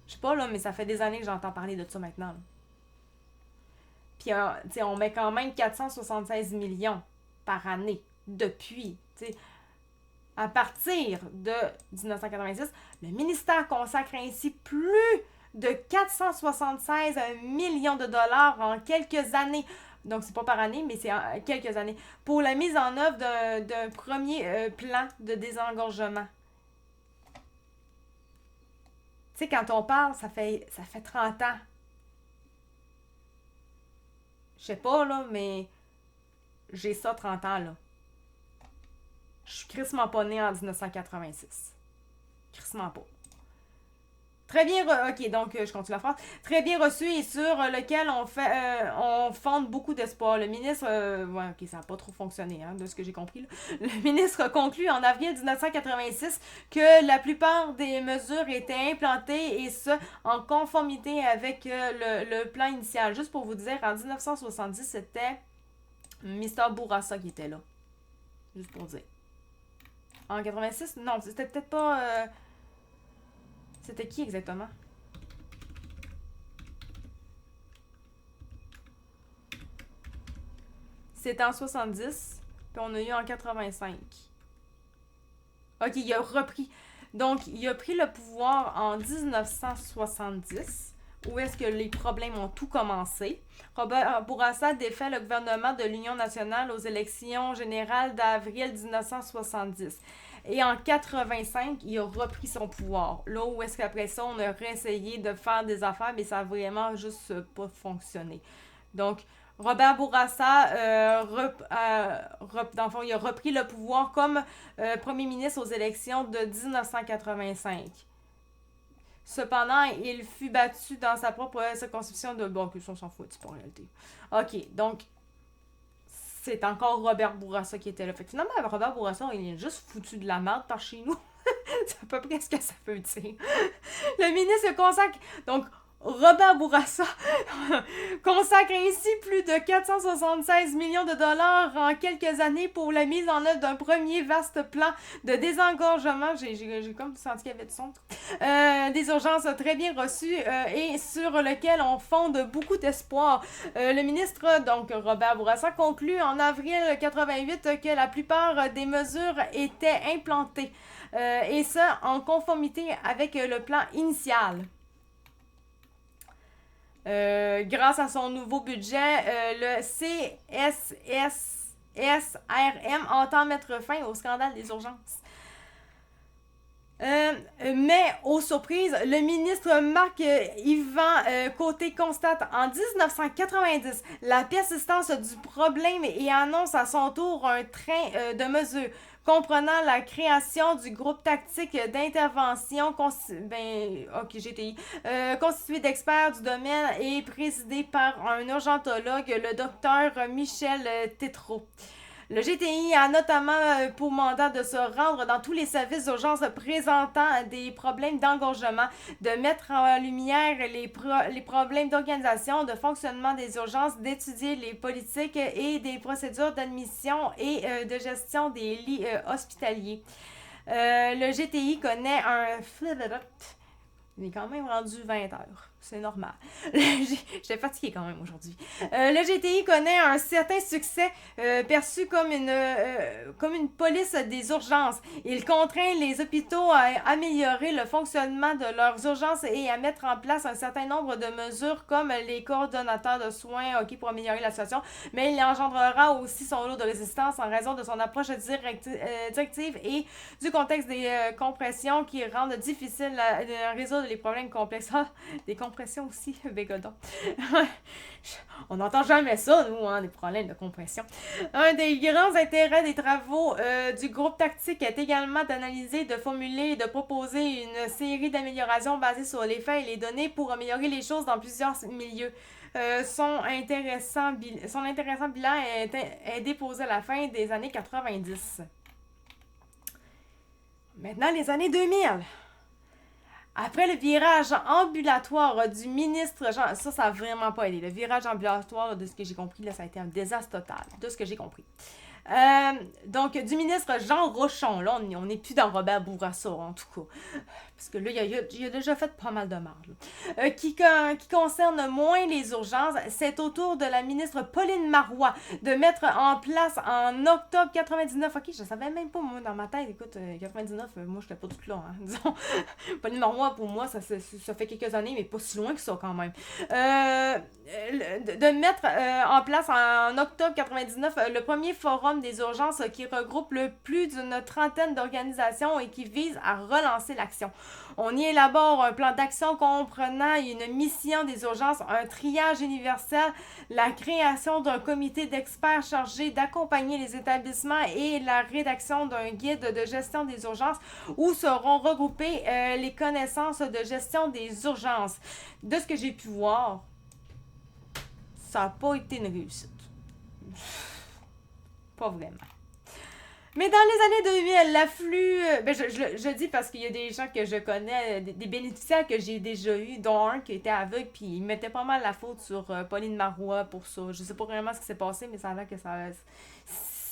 Je sais pas, là, mais ça fait des années que j'entends parler de ça maintenant. Là. Puis, tu sais, on met quand même 476 millions par année depuis. Tu sais, à partir de 1986, le ministère consacre ainsi plus de 476 millions de dollars en quelques années. Donc, c'est pas par année, mais c'est en quelques années. Pour la mise en œuvre d'un premier plan de désengorgement. Tu sais, quand on parle, ça fait 30 ans. Je sais pas, là, mais j'ai ça 30 ans, là. Je suis crissement pas née en 1986. Crissement pas. Très bien, ok, donc je continue la phrase. Très bien reçu et sur lequel on fonde beaucoup d'espoir. Le ministre, ouais, ok, ça n'a pas trop fonctionné, hein, de ce que j'ai compris. Là. Le ministre conclut en avril 1986 que la plupart des mesures étaient implantées et ce, en conformité avec le plan initial. Juste pour vous dire, en 1970, c'était Mr. Bourassa qui était là. Juste pour dire. En 86, non, c'était peut-être pas... C'était qui exactement? C'était en 70, puis on a eu en 85. Ok, il a repris. Donc, il a pris le pouvoir en 1970, où est-ce que les problèmes ont tout commencé. Robert Bourassa défait le gouvernement de l'Union nationale aux élections générales d'avril 1970. Et en 85, il a repris son pouvoir. Là où est-ce qu'après ça, on a réessayé de faire des affaires, mais ça a vraiment juste pas fonctionné. Donc, Robert Bourassa, dans le fond, il a repris le pouvoir comme premier ministre aux élections de 1985. Cependant, il fut battu dans sa propre circonscription de... Bon, que ça, on s'en fout, c'est pas en réalité. Ok, donc, c'est encore Robert Bourassa qui était là. Fait que finalement, Robert Bourassa, il est juste foutu de la merde par chez nous. C'est à peu près ce que ça veut dire. Le ministre consacre... Donc, Robert Bourassa consacre ainsi plus de 476 millions de dollars en quelques années pour la mise en œuvre d'un premier vaste plan de désengorgement. J'ai comme senti qu'il y avait du son. Des urgences très bien reçues et sur lequel on fonde beaucoup d'espoir. Le ministre, donc Robert Bourassa, conclut en avril 88 que la plupart des mesures étaient implantées. Et ça en conformité avec le plan initial. Grâce à son nouveau budget, le CSSRM entend mettre fin au scandale des urgences. Mais, aux surprises, le ministre Marc-Yvan Côté constate en 1990 la persistance du problème et annonce à son tour un train de mesures comprenant la création du groupe tactique d'intervention GTI, constitué d'experts du domaine et présidé par un urgentologue, le docteur Michel Tétrault. Le GTI a notamment pour mandat de se rendre dans tous les services d'urgence présentant des problèmes d'engorgement, de mettre en lumière les problèmes d'organisation, de fonctionnement des urgences, d'étudier les politiques et des procédures d'admission et de gestion des lits hospitaliers. Le GTI connaît un... Il est quand même rendu 20 heures. C'est normal. J'étais fatiguée quand même aujourd'hui. Le GTI connaît un certain succès perçu comme une police des urgences. Il contraint les hôpitaux à améliorer le fonctionnement de leurs urgences et à mettre en place un certain nombre de mesures comme les coordonnateurs de soins pour améliorer la situation, mais il engendrera aussi son lot de résistance en raison de son approche directive et du contexte des compressions qui rendent difficile de résoudre les problèmes complexes. Des compressions. compression aussi, bégodon. On n'entend jamais ça, nous, hein, des problèmes de compression. Un des grands intérêts des travaux du groupe tactique est également d'analyser, de formuler et de proposer une série d'améliorations basées sur les faits et les données pour améliorer les choses dans plusieurs milieux. Son intéressant bilan est déposé à la fin des années 90. Maintenant, les années 2000. Après le virage ambulatoire du ministre Jean... Ça a vraiment pas aidé. Le virage ambulatoire, de ce que j'ai compris, là, ça a été un désastre total, de ce que j'ai compris. Donc, du ministre Jean Rochon, là, on n'est plus dans Robert Bourassa, en tout cas. Parce que là, il a déjà fait pas mal de mal. Qui concerne moins les urgences, c'est au tour de la ministre Pauline Marois de mettre en place en octobre 99. Ok, je savais même pas, moi, dans ma tête. Écoute, 99, moi, j'étais pas toute là, hein, disons. Pauline Marois, pour moi, ça fait quelques années, mais pas si loin que ça, quand même. De mettre en place en octobre 99 le premier forum des urgences qui regroupe plus d'une trentaine d'organisations et qui vise à relancer l'action. On y élabore un plan d'action comprenant une mission des urgences, un triage universel, la création d'un comité d'experts chargé d'accompagner les établissements et la rédaction d'un guide de gestion des urgences où seront regroupées les connaissances de gestion des urgences. De ce que j'ai pu voir, ça n'a pas été une réussite. Pas vraiment. Mais dans les années 2000, l'afflux... je dis parce qu'il y a des gens que je connais, des bénéficiaires que j'ai déjà eus, dont un qui était aveugle, puis il mettait pas mal la faute sur Pauline Marois pour ça. Je sais pas vraiment ce qui s'est passé, mais ça a l'air que ça...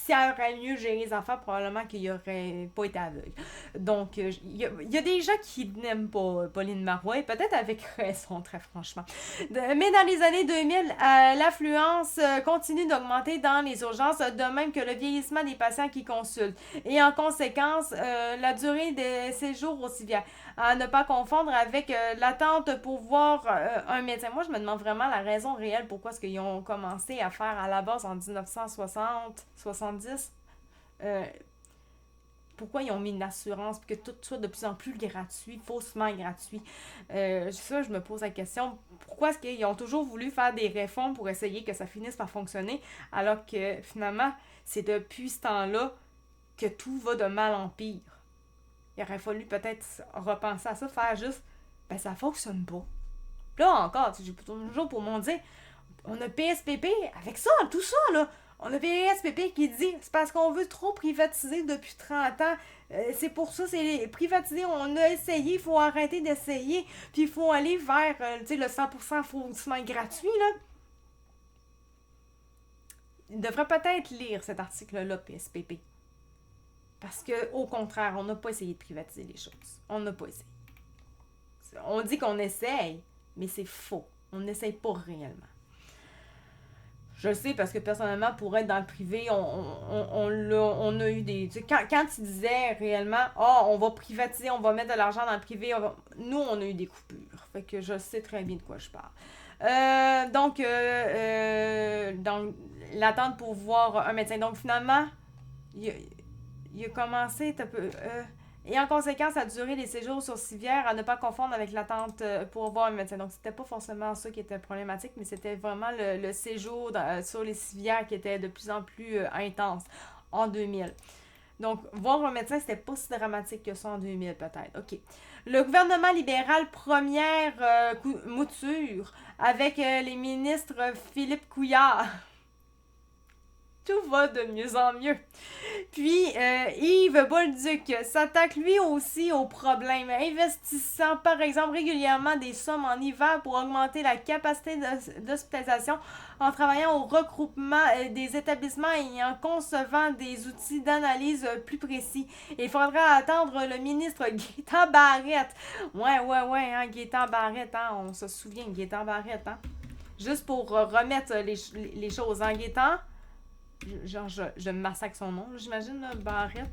Si elle aurait mieux géré les enfants, probablement qu'il n'aurait pas été aveugle. Donc, il y a des gens qui n'aiment pas Pauline Marois, et peut-être avec raison, très franchement. Mais dans les années 2000, l'affluence continue d'augmenter dans les urgences, de même que le vieillissement des patients qui consultent. Et en conséquence, la durée des séjours au civière. À ne pas confondre avec l'attente pour voir un médecin. Moi, je me demande vraiment la raison réelle pourquoi est-ce qu'ils ont commencé à faire à la base en 1960-70. Pourquoi ils ont mis une assurance pour que tout soit de plus en plus gratuit, faussement gratuit. Ça, je me pose la question, pourquoi est-ce qu'ils ont toujours voulu faire des réformes pour essayer que ça finisse par fonctionner, alors que finalement, c'est depuis ce temps-là que tout va de mal en pire. Il aurait fallu peut-être repenser à ça, faire juste, ça fonctionne pas. Là encore, j'ai toujours pour mon dire, on a PSPP, avec ça, tout ça, là, on a PSPP qui dit, c'est parce qu'on veut trop privatiser depuis 30 ans, c'est pour ça, c'est privatisé, on a essayé, il faut arrêter d'essayer, puis il faut aller vers, le 100% faussement gratuit, là. Il devrait peut-être lire cet article-là, PSPP. Parce que, au contraire, on n'a pas essayé de privatiser les choses. On n'a pas essayé. On dit qu'on essaye, mais c'est faux. On n'essaye pas réellement. Je le sais parce que personnellement, pour être dans le privé, on a eu des... Tu sais, quand tu disais réellement, on va privatiser, on va mettre de l'argent dans le privé, nous, on a eu des coupures. Fait que je sais très bien de quoi je parle. Donc, dans l'attente pour voir un médecin. Donc, finalement, il a commencé un peu... et en conséquence, a duré les séjours sur civière à ne pas confondre avec l'attente pour voir un médecin. Donc, c'était pas forcément ça qui était problématique, mais c'était vraiment le séjour sur les civières qui était de plus en plus intense en 2000. Donc, voir un médecin, c'était pas si dramatique que ça en 2000, peut-être. OK. Le gouvernement libéral, première mouture, avec les ministres Philippe Couillard... Tout va de mieux en mieux. Puis, Yves Bolduc s'attaque lui aussi au problème, investissant par exemple régulièrement des sommes en hiver pour augmenter la capacité d'hospitalisation en travaillant au regroupement des établissements et en concevant des outils d'analyse plus précis. Il faudra attendre le ministre Gaétan Barrette. Ouais, hein, Gaétan Barrette, hein, on se souvient de Gaétan Barrette, hein. Juste pour remettre les choses en Gaétan. Genre, je massacre son nom, j'imagine, là, Barrette.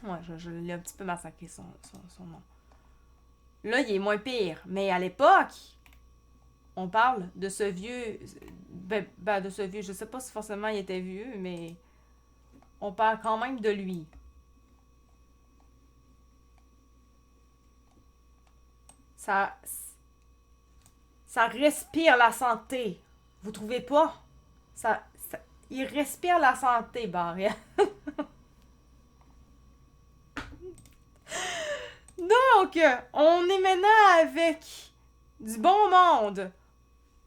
Ouais, je l'ai un petit peu massacré son nom. Là, il est moins pire. Mais à l'époque, on parle de ce vieux... de ce vieux, je sais pas si forcément il était vieux, mais on parle quand même de lui. Ça... ça respire la santé. Vous trouvez pas? Il respire la santé, Barret. Donc, on est maintenant avec du bon monde.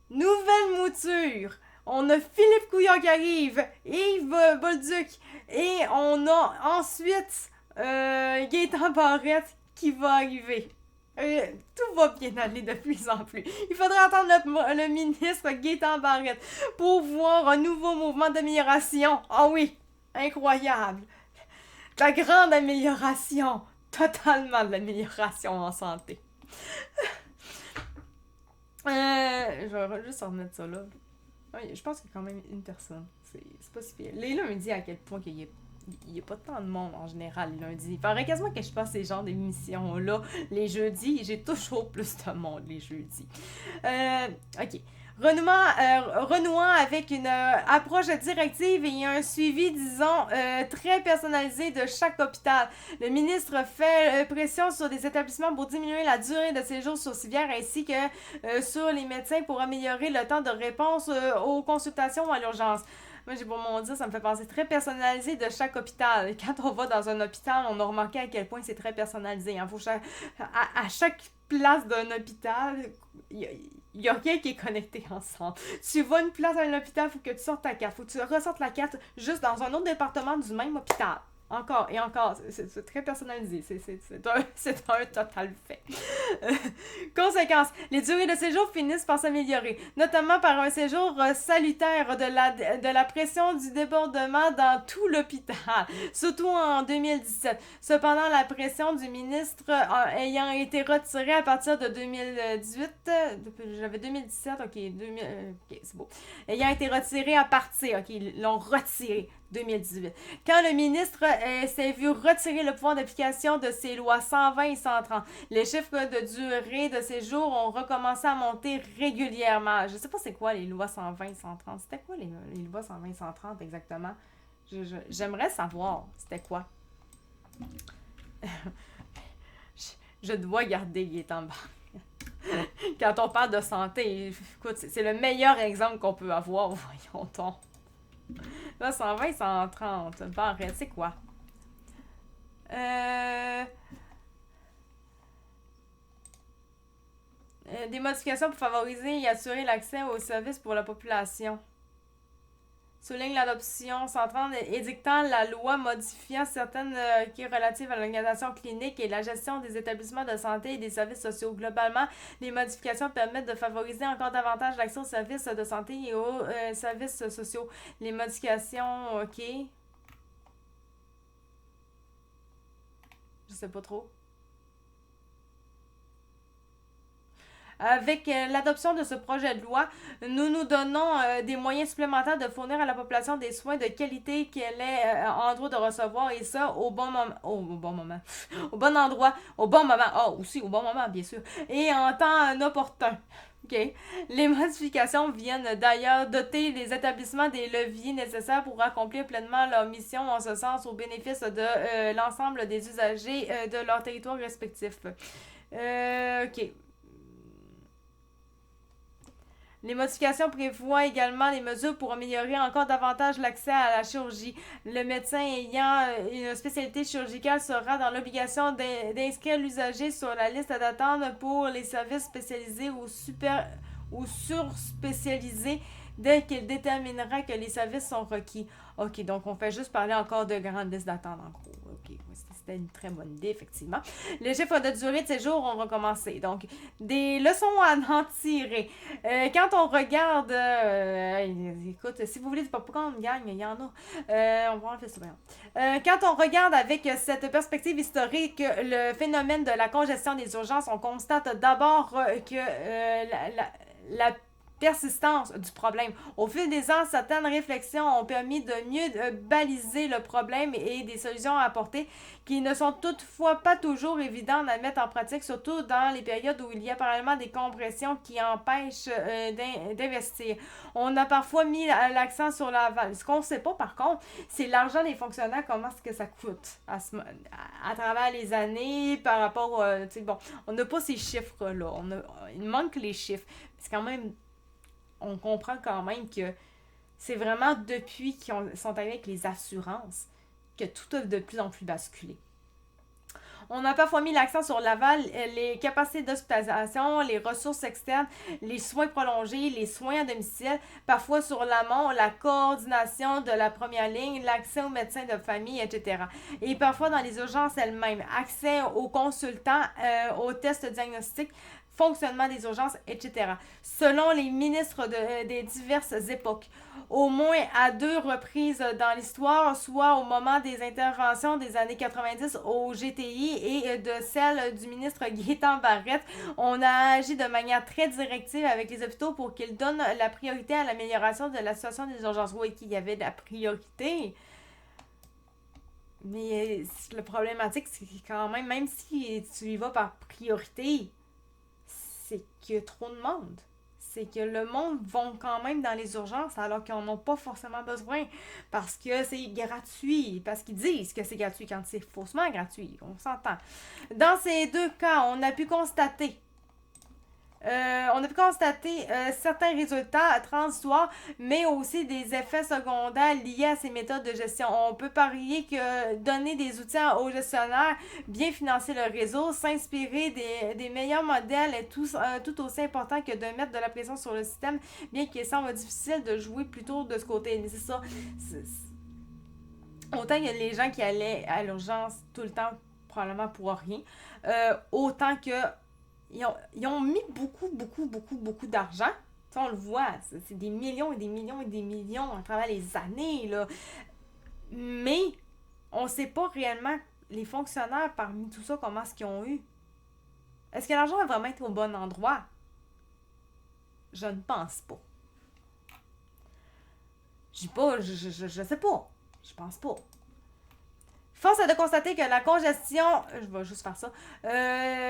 Nouvelle mouture. On a Philippe Couillard qui arrive, Yves Bolduc, et on a ensuite Gaétan Barrette qui va arriver. Tout va bien aller de plus en plus. Il faudrait attendre le ministre Gaétan Barrette pour voir un nouveau mouvement d'amélioration. Ah oui, incroyable. La grande amélioration. Totalement de l'amélioration en santé. Je vais juste remettre ça là. Ouais, je pense qu'il y a quand même une personne. C'est pas si pire. Les lundis, à quel point qu'il y a pas tant de monde en général les lundis. Il faudrait quasiment que je fasse ces genres d'émissions-là les jeudis. J'ai toujours plus de monde les jeudis. Ok. Renouant avec une approche directive et un suivi, disons, très personnalisé de chaque hôpital. Le ministre fait pression sur les établissements pour diminuer la durée de séjour sur civière ainsi que sur les médecins pour améliorer le temps de réponse aux consultations ou à l'urgence. Moi, j'ai pour mon dire, ça me fait penser très personnalisé de chaque hôpital. Quand on va dans un hôpital, on a remarqué à quel point c'est très personnalisé. Hein. À chaque place d'un hôpital, il y a rien qui est connecté ensemble. Tu vas une place à un hôpital, il faut que tu sortes ta carte. Il faut que tu ressortes la carte juste dans un autre département du même hôpital. Encore et encore. C'est très personnalisé. C'est un total fait. Conséquence. Les durées de séjour finissent par s'améliorer, notamment par un séjour salutaire de la pression du débordement dans tout l'hôpital, surtout en 2017. Cependant, la pression du ministre ayant été retirée à partir de 2018, j'avais 2017, ok, c'est beau. Ayant été retirée à partir, ok, ils l'ont retirée. 2018. Quand le ministre s'est vu retirer le pouvoir d'application de ses lois 120 et 130, les chiffres de durée de séjour ont recommencé à monter régulièrement. Je sais pas c'est quoi les lois 120 et 130. C'était quoi les lois 120 et 130 exactement? J'aimerais savoir c'était quoi. je dois garder Gaétan Barrette. Quand on parle de santé, écoute, c'est le meilleur exemple qu'on peut avoir, voyons donc. Là, 120, 130. Barrette, c'est quoi? Des modifications pour favoriser et assurer l'accès aux services pour la population. Souligne l'adoption 130 édictant la loi modifiant certaines qui est relative à l'organisation clinique et la gestion des établissements de santé et des services sociaux. Globalement, les modifications permettent de favoriser encore davantage l'accès aux services de santé et aux services sociaux. Les modifications, ok. Je sais pas trop. Avec l'adoption de ce projet de loi, nous nous donnons des moyens supplémentaires de fournir à la population des soins de qualité qu'elle est en droit de recevoir et ça au bon moment. Au bon endroit, au bon moment. Aussi au bon moment, bien sûr. Et en temps opportun. OK. Les modifications viennent d'ailleurs doter les établissements des leviers nécessaires pour accomplir pleinement leur mission en ce sens au bénéfice de l'ensemble des usagers de leur territoire respectif. OK. Les modifications prévoient également des mesures pour améliorer encore davantage l'accès à la chirurgie. Le médecin ayant une spécialité chirurgicale sera dans l'obligation d'inscrire l'usager sur la liste d'attente pour les services spécialisés ou surspécialisés dès qu'il déterminera que les services sont requis. OK, donc on fait juste parler encore de grandes listes d'attente en gros. OK, c'était une très bonne idée, effectivement. Les chiffres de durée de séjour ont recommencé. Donc, des leçons à en tirer. Quand on regarde... écoute, si vous voulez du popcorn, gagne, il y en a. On va en faire ça. Quand on regarde avec cette perspective historique le phénomène de la congestion des urgences, on constate d'abord que la persistance du problème. Au fil des ans, certaines réflexions ont permis de mieux baliser le problème et des solutions à apporter qui ne sont toutefois pas toujours évidentes à mettre en pratique, surtout dans les périodes où il y a parallèlement des compressions qui empêchent d'investir. On a parfois mis l'accent sur l'aval. Ce qu'on ne sait pas, par contre, c'est l'argent des fonctionnaires, comment est-ce que ça coûte à travers les années par rapport, bon, on n'a pas ces chiffres-là. Il manque les chiffres. C'est quand même, on comprend quand même que c'est vraiment depuis qu'ils sont arrivés avec les assurances que tout a de plus en plus basculé. On a parfois mis l'accent sur l'aval, les capacités d'hospitalisation, les ressources externes, les soins prolongés, les soins à domicile, parfois sur l'amont, la coordination de la première ligne, l'accès aux médecins de famille, etc. Et parfois dans les urgences elles-mêmes, accès aux consultants, aux tests diagnostiques, fonctionnement des urgences, etc. Selon les ministres des diverses époques, au moins à 2 reprises dans l'histoire, soit au moment des interventions des années 90 au GTI et de celle du ministre Gaétan Barrette, on a agi de manière très directive avec les hôpitaux pour qu'ils donnent la priorité à l'amélioration de la situation des urgences. Oui, qu'il y avait de la priorité. Mais le problématique, c'est quand même si tu y vas par priorité, c'est qu'il y a trop de monde. C'est que le monde vont quand même dans les urgences alors qu'ils n'en ont pas forcément besoin parce que c'est gratuit, parce qu'ils disent que c'est gratuit quand c'est faussement gratuit, on s'entend. Dans ces 2 cas, on a pu constater certains résultats transitoires, mais aussi des effets secondaires liés à ces méthodes de gestion. On peut parier que donner des outils aux gestionnaires, bien financer le réseau, s'inspirer des meilleurs modèles est tout aussi important que de mettre de la pression sur le système, bien qu'il semble difficile de jouer plutôt de ce côté. Mais c'est ça. Autant il y a les gens qui allaient à l'urgence tout le temps, probablement pour rien, autant que ils ont mis beaucoup d'argent. Ça, on le voit, c'est des millions et des millions et des millions à travers les années, là. Mais on ne sait pas réellement, les fonctionnaires parmi tout ça, comment est-ce qu'ils ont eu. Est-ce que l'argent a vraiment été au bon endroit? Je ne pense pas. Je sais pas. Je pense pas. Force est de constater que la congestion, je vais juste faire ça,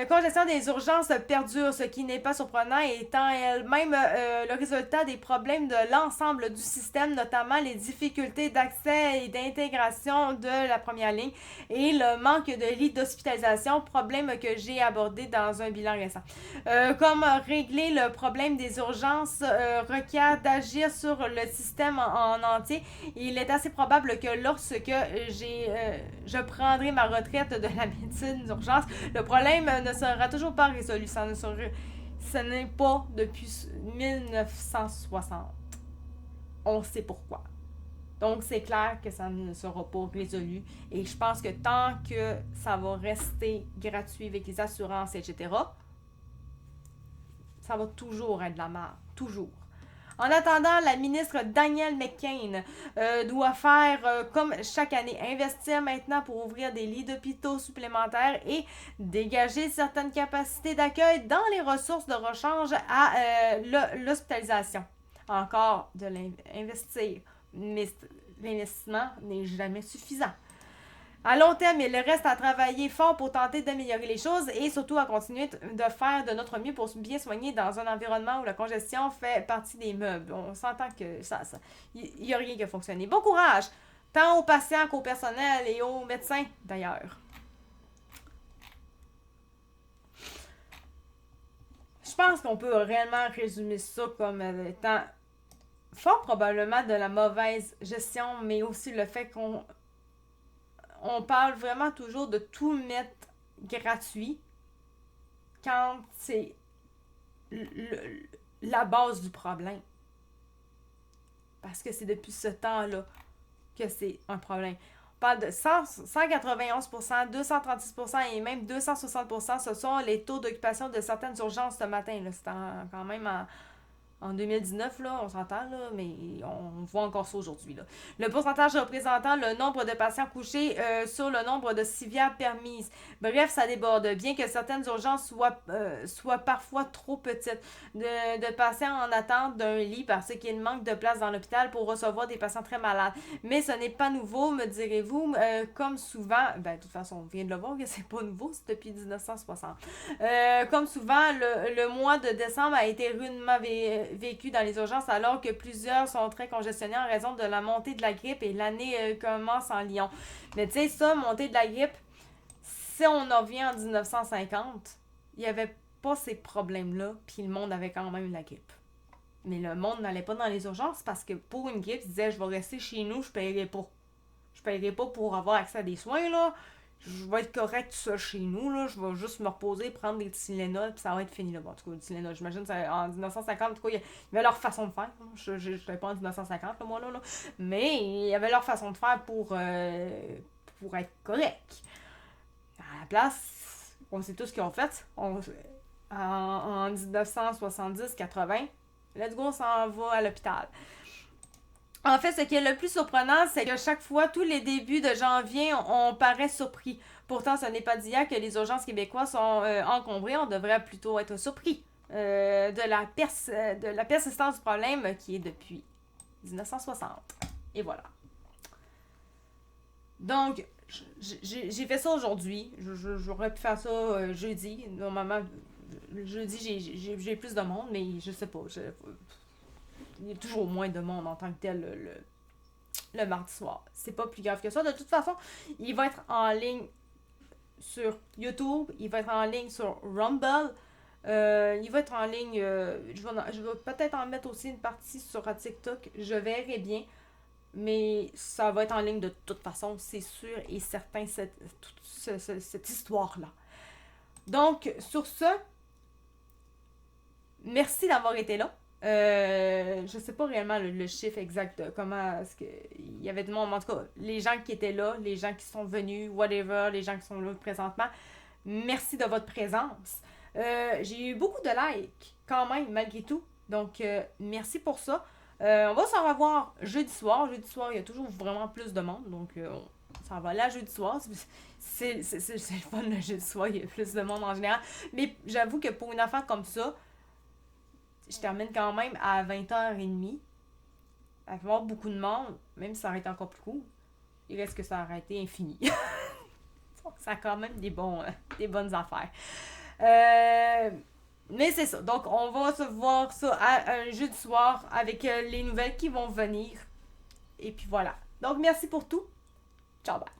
congestion des urgences perdure, ce qui n'est pas surprenant, étant elle-même le résultat des problèmes de l'ensemble du système, notamment les difficultés d'accès et d'intégration de la première ligne et le manque de lits d'hospitalisation, problème que j'ai abordé dans un bilan récent. Comme régler le problème des urgences requiert d'agir sur le système en entier, il est assez probable que lorsque je prendrai ma retraite de la médecine d'urgence, le problème ne sera toujours pas résolu. Ce n'est pas depuis 1960. On sait pourquoi. Donc, c'est clair que ça ne sera pas résolu. Et je pense que tant que ça va rester gratuit avec les assurances, etc., ça va toujours être de la merde. Toujours. En attendant, la ministre Danielle McCain doit faire comme chaque année, investir maintenant pour ouvrir des lits d'hôpitaux supplémentaires et dégager certaines capacités d'accueil dans les ressources de rechange à l'hospitalisation. Encore de l'investir, mais l'investissement n'est jamais suffisant. À long terme, il reste à travailler fort pour tenter d'améliorer les choses et surtout à continuer de faire de notre mieux pour bien soigner dans un environnement où la congestion fait partie des meubles. On s'entend que il n'y a rien qui a fonctionné. Bon courage, tant aux patients qu'au personnel et aux médecins d'ailleurs. Je pense qu'on peut réellement résumer ça comme étant fort probablement de la mauvaise gestion, mais aussi le fait qu'on parle vraiment toujours de tout mettre gratuit quand c'est la base du problème. Parce que c'est depuis ce temps-là que c'est un problème. On parle de 191%, 236% et même 260%. Ce sont les taux d'occupation de certaines urgences ce matin. Là. C'est quand même en 2019, là, on s'entend, là, mais on voit encore ça aujourd'hui. Là. Le pourcentage représentant le nombre de patients couchés sur le nombre de civières permises. Bref, ça déborde. Bien que certaines urgences soient parfois trop petites, de patients en attente d'un lit parce qu'il manque de place dans l'hôpital pour recevoir des patients très malades. Mais ce n'est pas nouveau, me direz-vous, comme souvent, de toute façon, on vient de le voir que c'est pas nouveau, c'est depuis 1960. Comme souvent, le mois de décembre a été rudement vécu dans les urgences alors que plusieurs sont très congestionnés en raison de la montée de la grippe et l'année commence en Lyon. Mais tu sais, ça, montée de la grippe, si on en revient en 1950, il n'y avait pas ces problèmes-là, puis le monde avait quand même la grippe. Mais le monde n'allait pas dans les urgences parce que pour une grippe, ils disaient « Je vais rester chez nous, je paierai pas. Je paierai pas pour avoir accès à des soins, là. Je vais être correct tout ça chez nous, là. Je vais juste me reposer, prendre des Tylenol, puis ça va être fini, là. Bon, en tout cas, le Tylenol, j'imagine, en 1950, en tout cas, il y avait leur façon de faire. Je ne sais pas en 1950, là, moi, là. Mais il y avait leur façon de faire pour être correct. À la place, on sait tout ce qu'ils ont fait. En 1970-80, let's go, on s'en va à l'hôpital. En fait, ce qui est le plus surprenant, c'est que chaque fois, tous les débuts de janvier, on paraît surpris. Pourtant, ce n'est pas d'hier que les urgences québécoises sont encombrées. On devrait plutôt être surpris de la persistance du problème qui est depuis 1960. Et voilà. Donc, j'ai fait ça aujourd'hui. J'aurais pu faire ça jeudi. Normalement, jeudi, j'ai plus de monde, mais je sais pas. Il y a toujours moins de monde en tant que tel le mardi soir. C'est pas plus grave que ça. De toute façon, il va être en ligne sur YouTube. Il va être en ligne sur Rumble. Il va être en ligne... je vais peut-être en mettre aussi une partie sur TikTok. Je verrai bien. Mais ça va être en ligne de toute façon. C'est sûr et certain cette histoire-là. Donc, sur ce, merci d'avoir été là. Je sais pas réellement le chiffre exact de comment est-ce que il y avait du monde, en tout cas les gens qui étaient là, les gens qui sont venus, whatever, les gens qui sont là présentement, merci de votre présence. J'ai eu beaucoup de likes quand même malgré tout, donc merci pour ça. On va s'en revoir jeudi soir, il y a toujours vraiment plus de monde, donc on s'en va là jeudi soir. C'est le fun le jeudi soir, il y a plus de monde en général, mais j'avoue que pour une affaire comme ça, je termine quand même à 20h30. Il va y avoir beaucoup de monde, même si ça aurait été encore plus court. Il reste que ça aurait été infini. Donc, ça a quand même des bonnes affaires. Mais c'est ça. Donc, on va se voir ça un jeudi soir avec les nouvelles qui vont venir. Et puis voilà. Donc, merci pour tout. Ciao, bye.